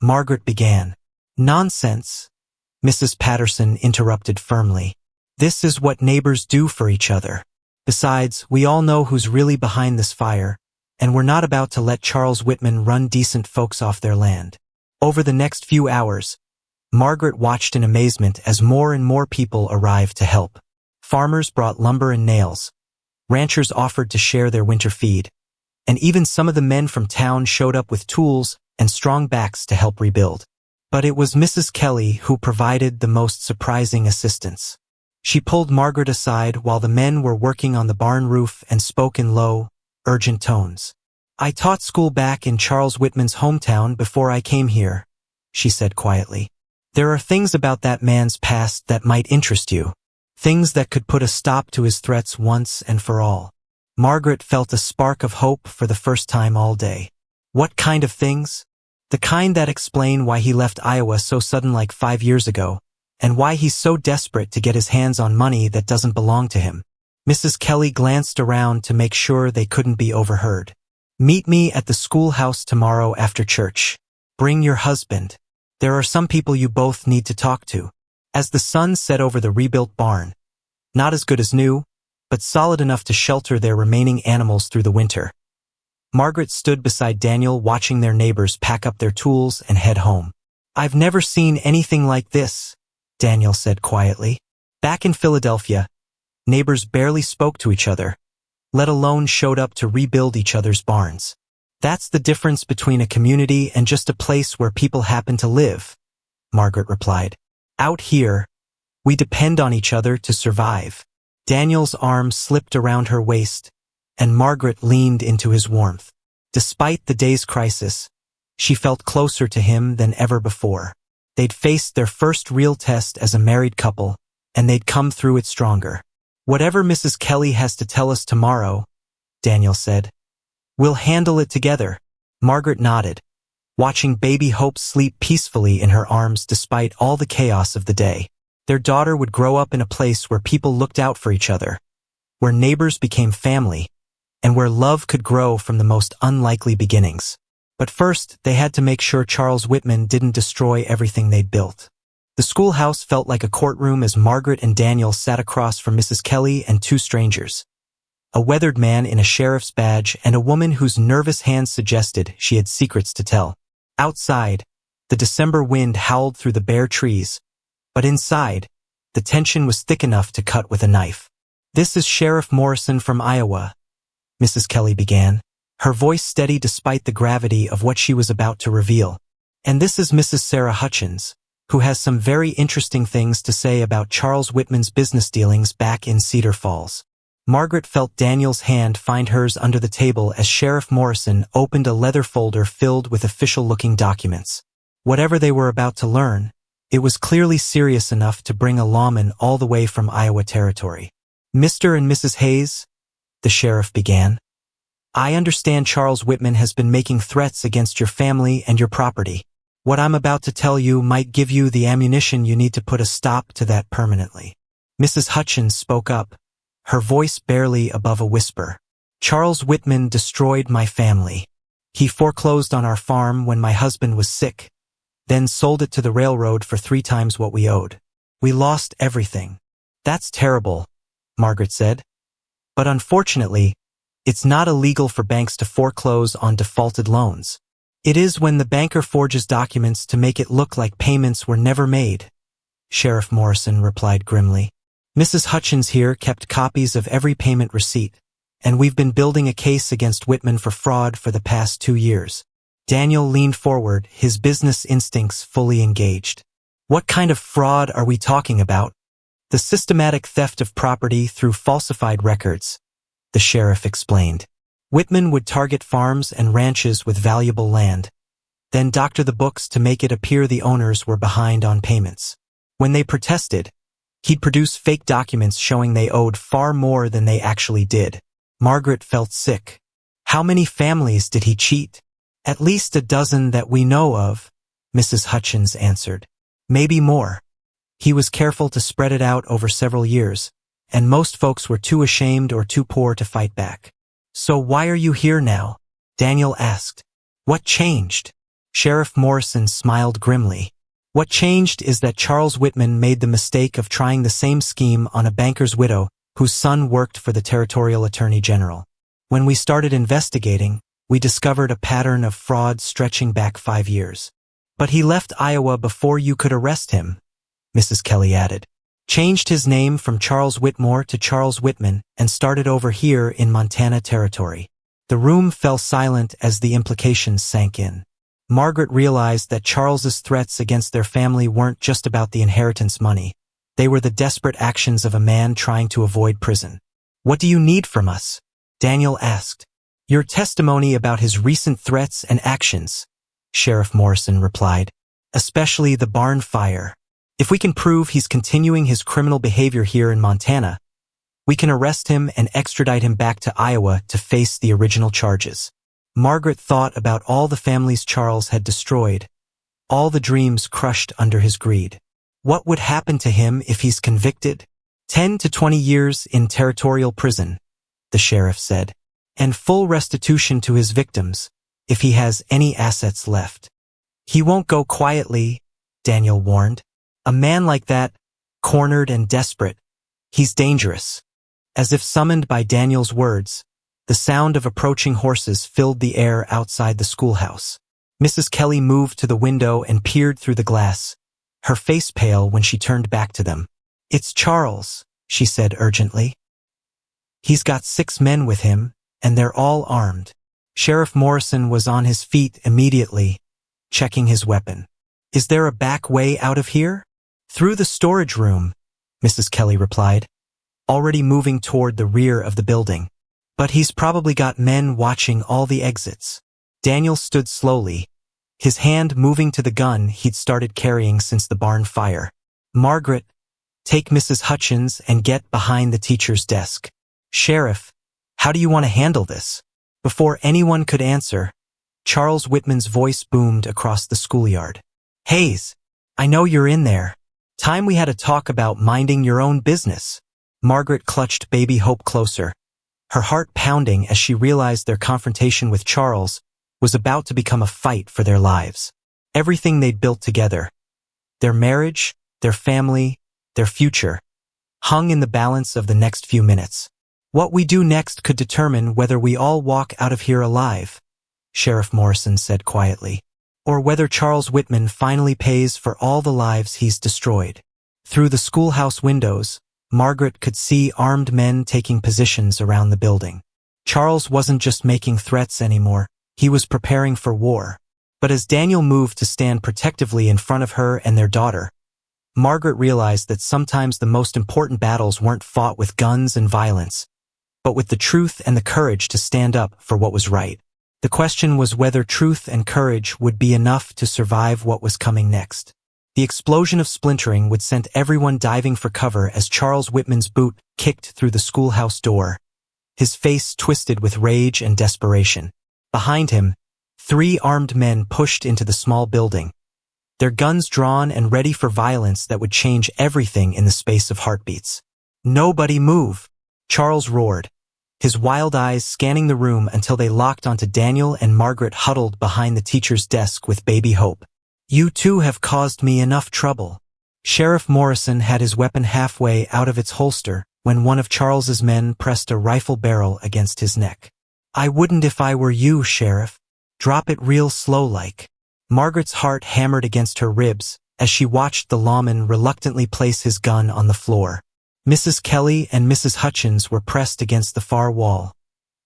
Margaret began. "Nonsense," Mrs. Patterson interrupted firmly. "This is what neighbors do for each other. Besides, we all know who's really behind this fire, and we're not about to let Charles Whitman run decent folks off their land." Over the next few hours, Margaret watched in amazement as more and more people arrived to help. Farmers brought lumber and nails, ranchers offered to share their winter feed, and even some of the men from town showed up with tools and strong backs to help rebuild. But it was Mrs. Kelly who provided the most surprising assistance. She pulled Margaret aside while the men were working on the barn roof and spoke in low, urgent tones. "I taught school back in Charles Whitman's hometown before I came here," she said quietly. "There are things about that man's past that might interest you." things that could put a stop to his threats once and for all. Margaret felt a spark of hope for the first time all day. What kind of things? The kind that explain why he left Iowa so sudden like 5 years ago, and why he's so desperate to get his hands on money that doesn't belong to him. Mrs. Kelly glanced around to make sure they couldn't be overheard. Meet me at the schoolhouse tomorrow after church. Bring your husband. There are some people you both need to talk to. As the sun set over the rebuilt barn, not as good as new, but solid enough to shelter their remaining animals through the winter, Margaret stood beside Daniel watching their neighbors pack up their tools and head home. I've never seen anything like this, Daniel said quietly. Back in Philadelphia, neighbors barely spoke to each other, let alone showed up to rebuild each other's barns. That's the difference between a community and just a place where people happen to live, Margaret replied. Out here, we depend on each other to survive. Daniel's arm slipped around her waist, and Margaret leaned into his warmth. Despite the day's crisis, she felt closer to him than ever before. They'd faced their first real test as a married couple, and they'd come through it stronger. Whatever Mrs. Kelly has to tell us tomorrow, Daniel said, we'll handle it together. Margaret nodded, watching baby Hope sleep peacefully in her arms despite all the chaos of the day. Their daughter would grow up in a place where people looked out for each other, where neighbors became family, and where love could grow from the most unlikely beginnings. But first, they had to make sure Charles Whitman didn't destroy everything they'd built. The schoolhouse felt like a courtroom as Margaret and Daniel sat across from Mrs. Kelly and two strangers, a weathered man in a sheriff's badge and a woman whose nervous hands suggested she had secrets to tell. Outside, the December wind howled through the bare trees, but inside, the tension was thick enough to cut with a knife. This is Sheriff Morrison from Iowa, Mrs. Kelly began, her voice steady despite the gravity of what she was about to reveal. And this is Mrs. Sarah Hutchins, who has some very interesting things to say about Charles Whitman's business dealings back in Cedar Falls. Margaret felt Daniel's hand find hers under the table as Sheriff Morrison opened a leather folder filled with official-looking documents. Whatever they were about to learn, it was clearly serious enough to bring a lawman all the way from Iowa territory. Mr. and Mrs. Hayes, the sheriff began, I understand Charles Whitman has been making threats against your family and your property. What I'm about to tell you might give you the ammunition you need to put a stop to that permanently. Mrs. Hutchins spoke up, her voice barely above a whisper. Charles Whitman destroyed my family. He foreclosed on our farm when my husband was sick, then sold it to the railroad for 3 times what we owed. We lost everything. That's terrible, Margaret said. But unfortunately, it's not illegal for banks to foreclose on defaulted loans. It is when the banker forges documents to make it look like payments were never made, Sheriff Morrison replied grimly. Mrs. Hutchins here kept copies of every payment receipt, and we've been building a case against Whitman for fraud for the past 2 years. Daniel leaned forward, his business instincts fully engaged. What kind of fraud are we talking about? The systematic theft of property through falsified records, the sheriff explained. Whitman would target farms and ranches with valuable land, then doctor the books to make it appear the owners were behind on payments. When they protested, he'd produce fake documents showing they owed far more than they actually did. Margaret felt sick. How many families did he cheat? At least a dozen that we know of, Mrs. Hutchins answered. Maybe more. He was careful to spread it out over several years, and most folks were too ashamed or too poor to fight back. So why are you here now? Daniel asked. What changed? Sheriff Morrison smiled grimly. What changed is that Charles Whitman made the mistake of trying the same scheme on a banker's widow whose son worked for the territorial attorney general. When we started investigating, we discovered a pattern of fraud stretching back 5 years. But he left Iowa before you could arrest him, Mrs. Kelly added. Changed his name from Charles Whitmore to Charles Whitman and started over here in Montana territory. The room fell silent as the implications sank in. Margaret realized that Charles's threats against their family weren't just about the inheritance money. They were the desperate actions of a man trying to avoid prison. What do you need from us? Daniel asked. Your testimony about his recent threats and actions, Sheriff Morrison replied. Especially the barn fire. If we can prove he's continuing his criminal behavior here in Montana, we can arrest him and extradite him back to Iowa to face the original charges. Margaret thought about all the families Charles had destroyed, all the dreams crushed under his greed. What would happen to him if he's convicted? 10 to 20 years in territorial prison, the sheriff said, and full restitution to his victims, if he has any assets left. He won't go quietly, Daniel warned. A man like that, cornered and desperate, he's dangerous. As if summoned by Daniel's words, the sound of approaching horses filled the air outside the schoolhouse. Mrs. Kelly moved to the window and peered through the glass, her face pale when she turned back to them. "It's Charles," she said urgently. "He's got 6 men with him, and they're all armed." Sheriff Morrison was on his feet immediately, checking his weapon. "Is there a back way out of here?" "Through the storage room," Mrs. Kelly replied, already moving toward the rear of the building. "But he's probably got men watching all the exits." Daniel stood slowly, his hand moving to the gun he'd started carrying since the barn fire. "Margaret, take Mrs. Hutchins and get behind the teacher's desk." "Sheriff, how do you want to handle this?" Before anyone could answer, Charles Whitman's voice boomed across the schoolyard. "Hayes, I know you're in there. Time we had a talk about minding your own business." Margaret clutched baby Hope closer, her heart pounding as she realized their confrontation with Charles was about to become a fight for their lives. Everything they'd built together, their marriage, their family, their future, hung in the balance of the next few minutes. "What we do next could determine whether we all walk out of here alive," Sheriff Morrison said quietly, "or whether Charles Whitman finally pays for all the lives he's destroyed." Through the schoolhouse windows, Margaret could see armed men taking positions around the building. Charles wasn't just making threats anymore, he was preparing for war. But as Daniel moved to stand protectively in front of her and their daughter, Margaret realized that sometimes the most important battles weren't fought with guns and violence, but with the truth and the courage to stand up for what was right. The question was whether truth and courage would be enough to survive what was coming next. The explosion of splintering would send everyone diving for cover as Charles Whitman's boot kicked through the schoolhouse door, his face twisted with rage and desperation. Behind him, 3 armed men pushed into the small building, their guns drawn and ready for violence that would change everything in the space of heartbeats. "Nobody move!" Charles roared, his wild eyes scanning the room until they locked onto Daniel and Margaret huddled behind the teacher's desk with baby Hope. "You two have caused me enough trouble." Sheriff Morrison had his weapon halfway out of its holster when one of Charles's men pressed a rifle barrel against his neck. "I wouldn't if I were you, Sheriff. Drop it real slow like." Margaret's heart hammered against her ribs as she watched the lawman reluctantly place his gun on the floor. Mrs. Kelly and Mrs. Hutchins were pressed against the far wall,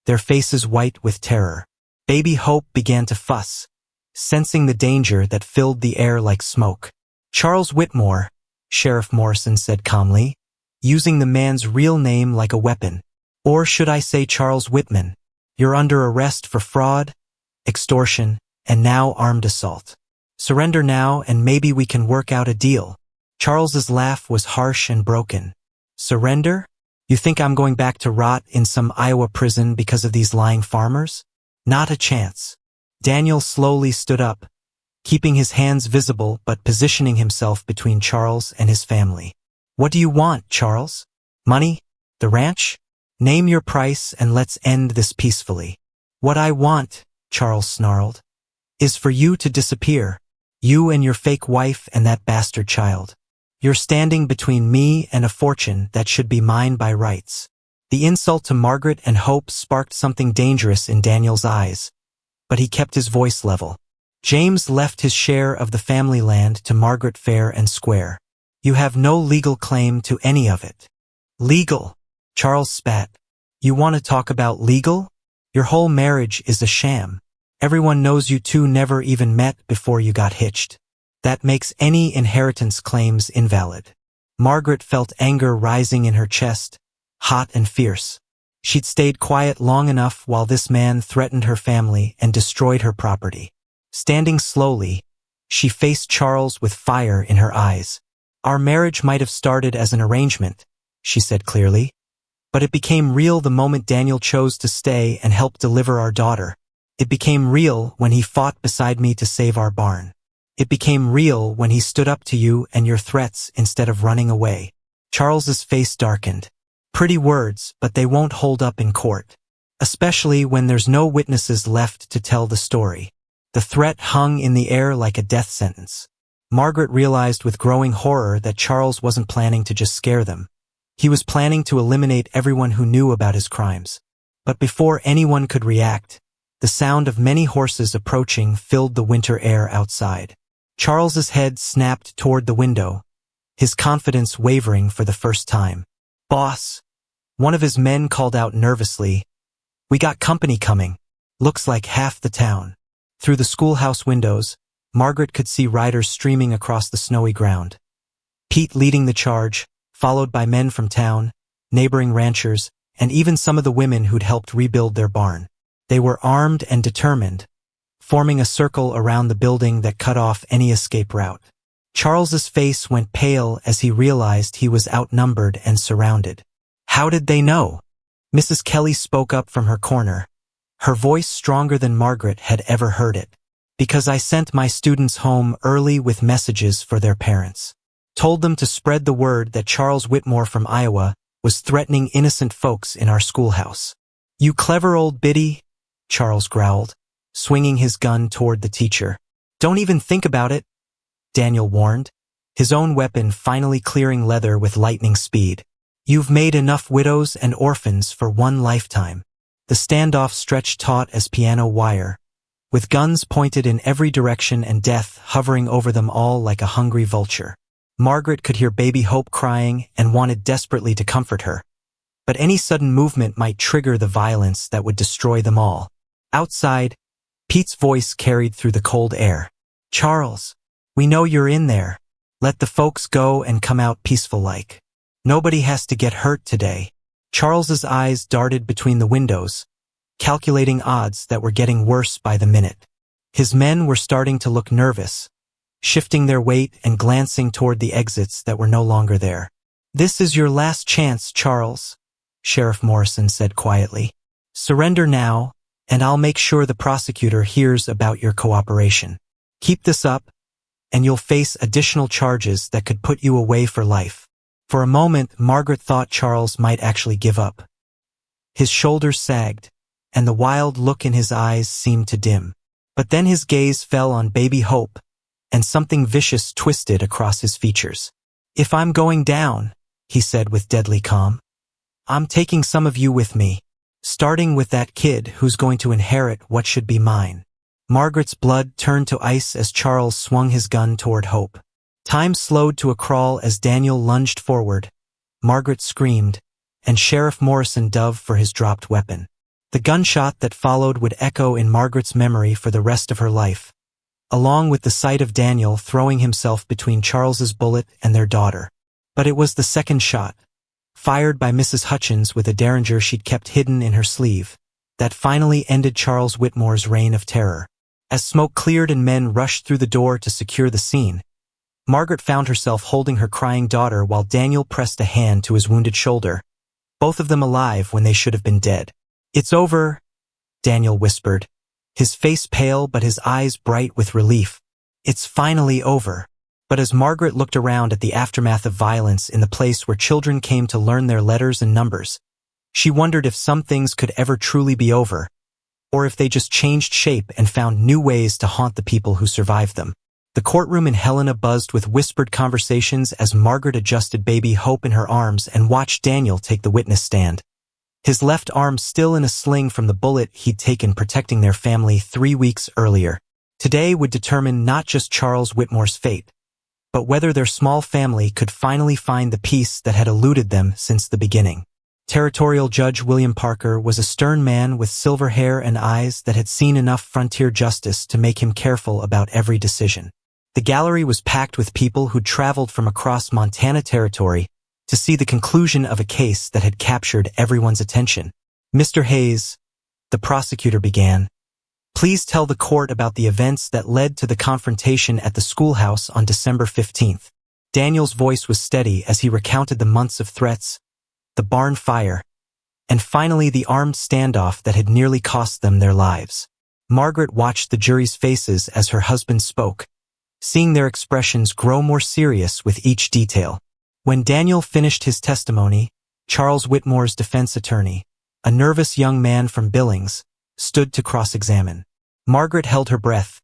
their faces white with terror. Baby Hope began to fuss, sensing the danger that filled the air like smoke. "Charles Whitmore," Sheriff Morrison said calmly, using the man's real name like a weapon. "Or should I say Charles Whitman? You're under arrest for fraud, extortion, and now armed assault. Surrender now and maybe we can work out a deal." Charles's laugh was harsh and broken. "Surrender? You think I'm going back to rot in some Iowa prison because of these lying farmers? Not a chance." Daniel slowly stood up, keeping his hands visible but positioning himself between Charles and his family. "What do you want, Charles? Money? The ranch? Name your price and let's end this peacefully." "What I want," Charles snarled, "is for you to disappear, you and your fake wife and that bastard child. You're standing between me and a fortune that should be mine by rights." The insult to Margaret and Hope sparked something dangerous in Daniel's eyes, but he kept his voice level. "James left his share of the family land to Margaret fair and square. You have no legal claim to any of it." "Legal?" Charles spat. "You want to talk about legal? Your whole marriage is a sham. Everyone knows you two never even met before you got hitched. That makes any inheritance claims invalid." Margaret felt anger rising in her chest, hot and fierce. She'd stayed quiet long enough while this man threatened her family and destroyed her property. Standing slowly, she faced Charles with fire in her eyes. Our marriage might have started as an arrangement, she said clearly, but it became real the moment Daniel chose to stay and help deliver our daughter. It became real when he fought beside me to save our barn. It became real when he stood up to you and your threats instead of running away. Charles's face darkened. Pretty words, but they won't hold up in court. Especially when there's no witnesses left to tell the story. The threat hung in the air like a death sentence. Margaret realized with growing horror that Charles wasn't planning to just scare them. He was planning to eliminate everyone who knew about his crimes. But before anyone could react, the sound of many horses approaching filled the winter air outside. Charles's head snapped toward the window, his confidence wavering for the first time. "Boss," one of his men called out nervously, "we got company coming. Looks like half the town." Through the schoolhouse windows, Margaret could see riders streaming across the snowy ground. Pete leading the charge, followed by men from town, neighboring ranchers, and even some of the women who'd helped rebuild their barn. They were armed and determined, forming a circle around the building that cut off any escape route. Charles's face went pale as he realized he was outnumbered and surrounded. "How did they know?" Mrs. Kelly spoke up from her corner, her voice stronger than Margaret had ever heard it. "Because I sent my students home early with messages for their parents. Told them to spread the word that Charles Whitmore from Iowa was threatening innocent folks in our schoolhouse." "You clever old biddy," Charles growled, swinging his gun toward the teacher. "Don't even think about it," Daniel warned, his own weapon finally clearing leather with lightning speed. "You've made enough widows and orphans for one lifetime." The standoff stretched taut as piano wire, with guns pointed in every direction and death hovering over them all like a hungry vulture. Margaret could hear baby Hope crying and wanted desperately to comfort her. But any sudden movement might trigger the violence that would destroy them all. Outside, Pete's voice carried through the cold air. "Charles, we know you're in there. Let the folks go and come out peaceful-like. Nobody has to get hurt today." Charles's eyes darted between the windows, calculating odds that were getting worse by the minute. His men were starting to look nervous, shifting their weight and glancing toward the exits that were no longer there. "This is your last chance, Charles," Sheriff Morrison said quietly. "Surrender now, and I'll make sure the prosecutor hears about your cooperation. Keep this up, and you'll face additional charges that could put you away for life." For a moment, Margaret thought Charles might actually give up. His shoulders sagged, and the wild look in his eyes seemed to dim. But then his gaze fell on baby Hope, and something vicious twisted across his features. "If I'm going down," he said with deadly calm, "I'm taking some of you with me, starting with that kid who's going to inherit what should be mine." Margaret's blood turned to ice as Charles swung his gun toward Hope. Time slowed to a crawl as Daniel lunged forward. Margaret screamed, and Sheriff Morrison dove for his dropped weapon. The gunshot that followed would echo in Margaret's memory for the rest of her life, along with the sight of Daniel throwing himself between Charles's bullet and their daughter. But it was the second shot, fired by Mrs. Hutchins with a derringer she'd kept hidden in her sleeve, that finally ended Charles Whitmore's reign of terror. As smoke cleared and men rushed through the door to secure the scene, Margaret found herself holding her crying daughter while Daniel pressed a hand to his wounded shoulder, both of them alive when they should have been dead. "It's over," Daniel whispered, his face pale but his eyes bright with relief. "It's finally over." But as Margaret looked around at the aftermath of violence in the place where children came to learn their letters and numbers, she wondered if some things could ever truly be over, or if they just changed shape and found new ways to haunt the people who survived them. The courtroom in Helena buzzed with whispered conversations as Margaret adjusted baby Hope in her arms and watched Daniel take the witness stand. His left arm still in a sling from the bullet he'd taken protecting their family 3 weeks earlier. Today would determine not just Charles Whitmore's fate, but whether their small family could finally find the peace that had eluded them since the beginning. Territorial Judge William Parker was a stern man with silver hair and eyes that had seen enough frontier justice to make him careful about every decision. The gallery was packed with people who'd traveled from across Montana Territory to see the conclusion of a case that had captured everyone's attention. "Mr. Hayes," the prosecutor began, "please tell the court about the events that led to the confrontation at the schoolhouse on December 15th. Daniel's voice was steady as he recounted the months of threats, the barn fire, and finally the armed standoff that had nearly cost them their lives. Margaret watched the jury's faces as her husband spoke, seeing their expressions grow more serious with each detail. When Daniel finished his testimony, Charles Whitmore's defense attorney, a nervous young man from Billings, stood to cross-examine. Margaret held her breath,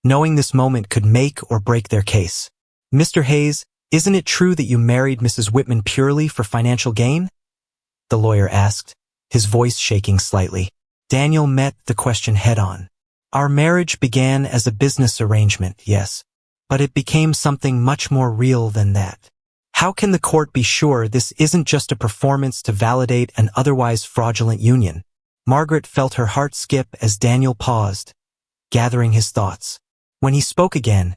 knowing this moment could make or break their case. "Mr. Hayes, isn't it true that you married Mrs. Whitman purely for financial gain?" the lawyer asked, his voice shaking slightly. Daniel met the question head-on. "Our marriage began as a business arrangement, yes, but it became something much more real than that. How can the court be sure this isn't just a performance to validate an otherwise fraudulent union?" Margaret felt her heart skip as Daniel paused, gathering his thoughts. When he spoke again,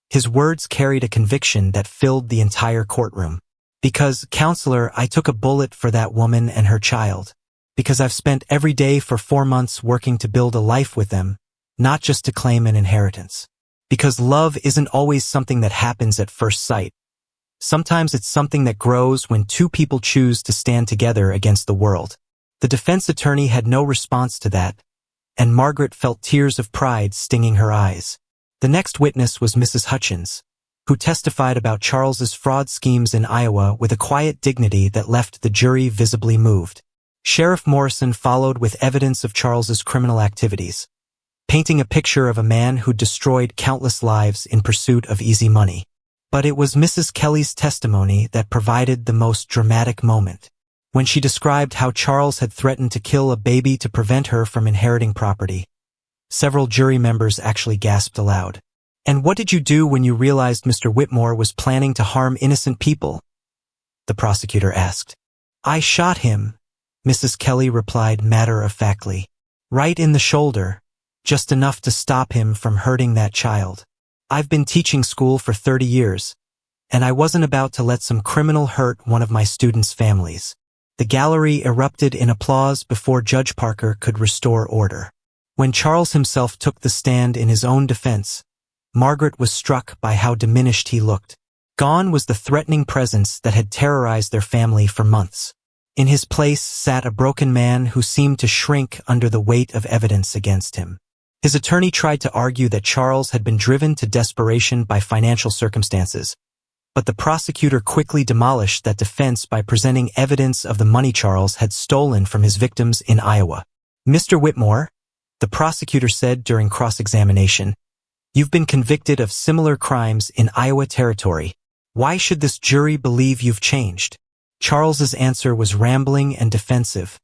his words carried a conviction that filled the entire courtroom. "Because, counselor, I took a bullet for that woman and her child. Because I've spent every day for 4 months working to build a life with them, not just to claim an inheritance. Because love isn't always something that happens at first sight. Sometimes it's something that grows when two people choose to stand together against the world." The defense attorney had no response to that, and Margaret felt tears of pride stinging her eyes. The next witness was Mrs. Hutchins, who testified about Charles's fraud schemes in Iowa with a quiet dignity that left the jury visibly moved. Sheriff Morrison followed with evidence of Charles's criminal activities, painting a picture of a man who destroyed countless lives in pursuit of easy money. But it was Mrs. Kelly's testimony that provided the most dramatic moment. When she described how Charles had threatened to kill a baby to prevent her from inheriting property, several jury members actually gasped aloud. "And what did you do when you realized Mr. Whitmore was planning to harm innocent people?" the prosecutor asked. "I shot him," Mrs. Kelly replied matter-of-factly. "Right in the shoulder, just enough to stop him from hurting that child. I've been teaching school for 30 years, and I wasn't about to let some criminal hurt one of my students' families." The gallery erupted in applause before Judge Parker could restore order. When Charles himself took the stand in his own defense, Margaret was struck by how diminished he looked. Gone was the threatening presence that had terrorized their family for months. In his place sat a broken man who seemed to shrink under the weight of evidence against him. His attorney tried to argue that Charles had been driven to desperation by financial circumstances, but the prosecutor quickly demolished that defense by presenting evidence of the money Charles had stolen from his victims in Iowa. "Mr. Whitmore," the prosecutor said during cross-examination, "you've been convicted of similar crimes in Iowa territory. Why should this jury believe you've changed?" Charles's answer was rambling and defensive,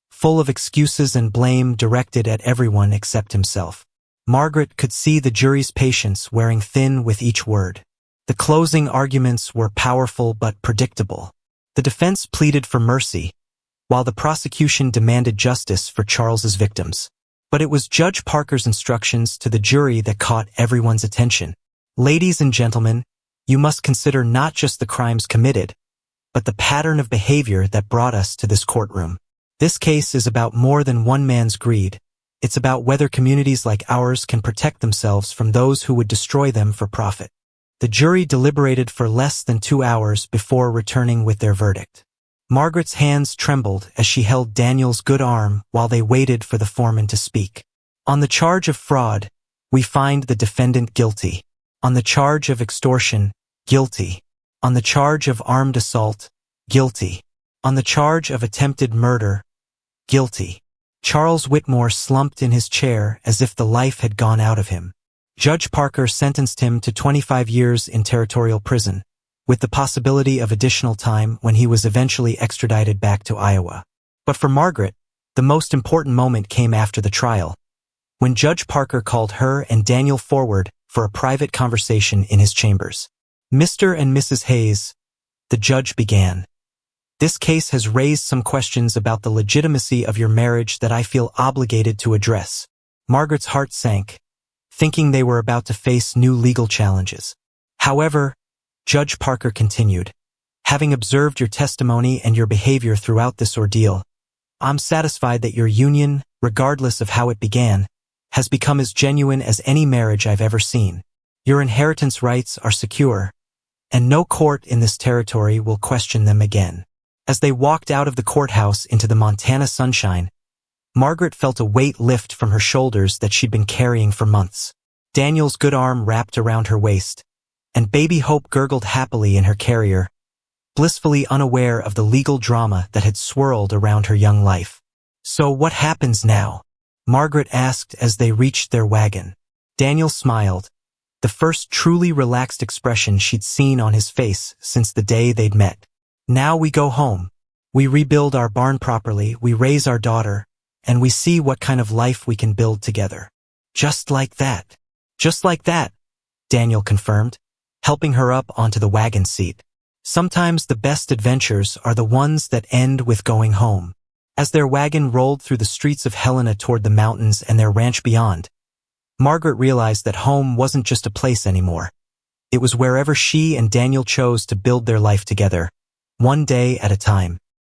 full of excuses and blame directed at everyone except himself. Margaret could see the jury's patience wearing thin with each word. The closing arguments were powerful but predictable. The defense pleaded for mercy, while the prosecution demanded justice for Charles's victims. But it was Judge Parker's instructions to the jury that caught everyone's attention. "Ladies and gentlemen, you must consider not just the crimes committed, but the pattern of behavior that brought us to this courtroom. This case is about more than one man's greed. It's about whether communities like ours can protect themselves from those who would destroy them for profit." The jury deliberated for less than 2 hours before returning with their verdict. Margaret's hands trembled as she held Daniel's good arm while they waited for the foreman to speak. "On the charge of fraud, we find the defendant guilty. On the charge of extortion, guilty. On the charge of armed assault, guilty. On the charge of attempted murder, guilty." Charles Whitmore slumped in his chair as if the life had gone out of him. Judge Parker sentenced him to 25 years in territorial prison, with the possibility of additional time when he was eventually extradited back to Iowa. But for Margaret, the most important moment came after the trial, when Judge Parker called her and Daniel forward for a private conversation in his chambers. "Mr. and Mrs. Hayes," the judge began, "this case has raised some questions about the legitimacy of your marriage that I feel obligated to address." Margaret's heart sank, thinking they were about to face new legal challenges. "However," Judge Parker continued, "having observed your testimony and your behavior throughout this ordeal, I'm satisfied that your union, regardless of how it began, has become as genuine as any marriage I've ever seen. Your inheritance rights are secure, and no court in this territory will question them again. As they walked out of the courthouse into the Montana sunshine, Margaret felt a weight lift from her shoulders that she'd been carrying for months. Daniel's good arm wrapped around her waist, and baby Hope gurgled happily in her carrier, blissfully unaware of the legal drama that had swirled around her young life. "So what happens now?" Margaret asked as they reached their wagon. Daniel smiled, the first truly relaxed expression she'd seen on his face since the day they'd met. "Now we go home. We rebuild our barn properly, we raise our daughter, and we see what kind of life we can build together." "Just like that." "Just like that," Daniel confirmed, helping her up onto the wagon seat. Sometimes the best adventures are the ones that end with going home. As their wagon rolled through the streets of Helena toward the mountains and their ranch beyond, Margaret realized that home wasn't just a place anymore. It was wherever she and Daniel chose to build their life together, one day at a time.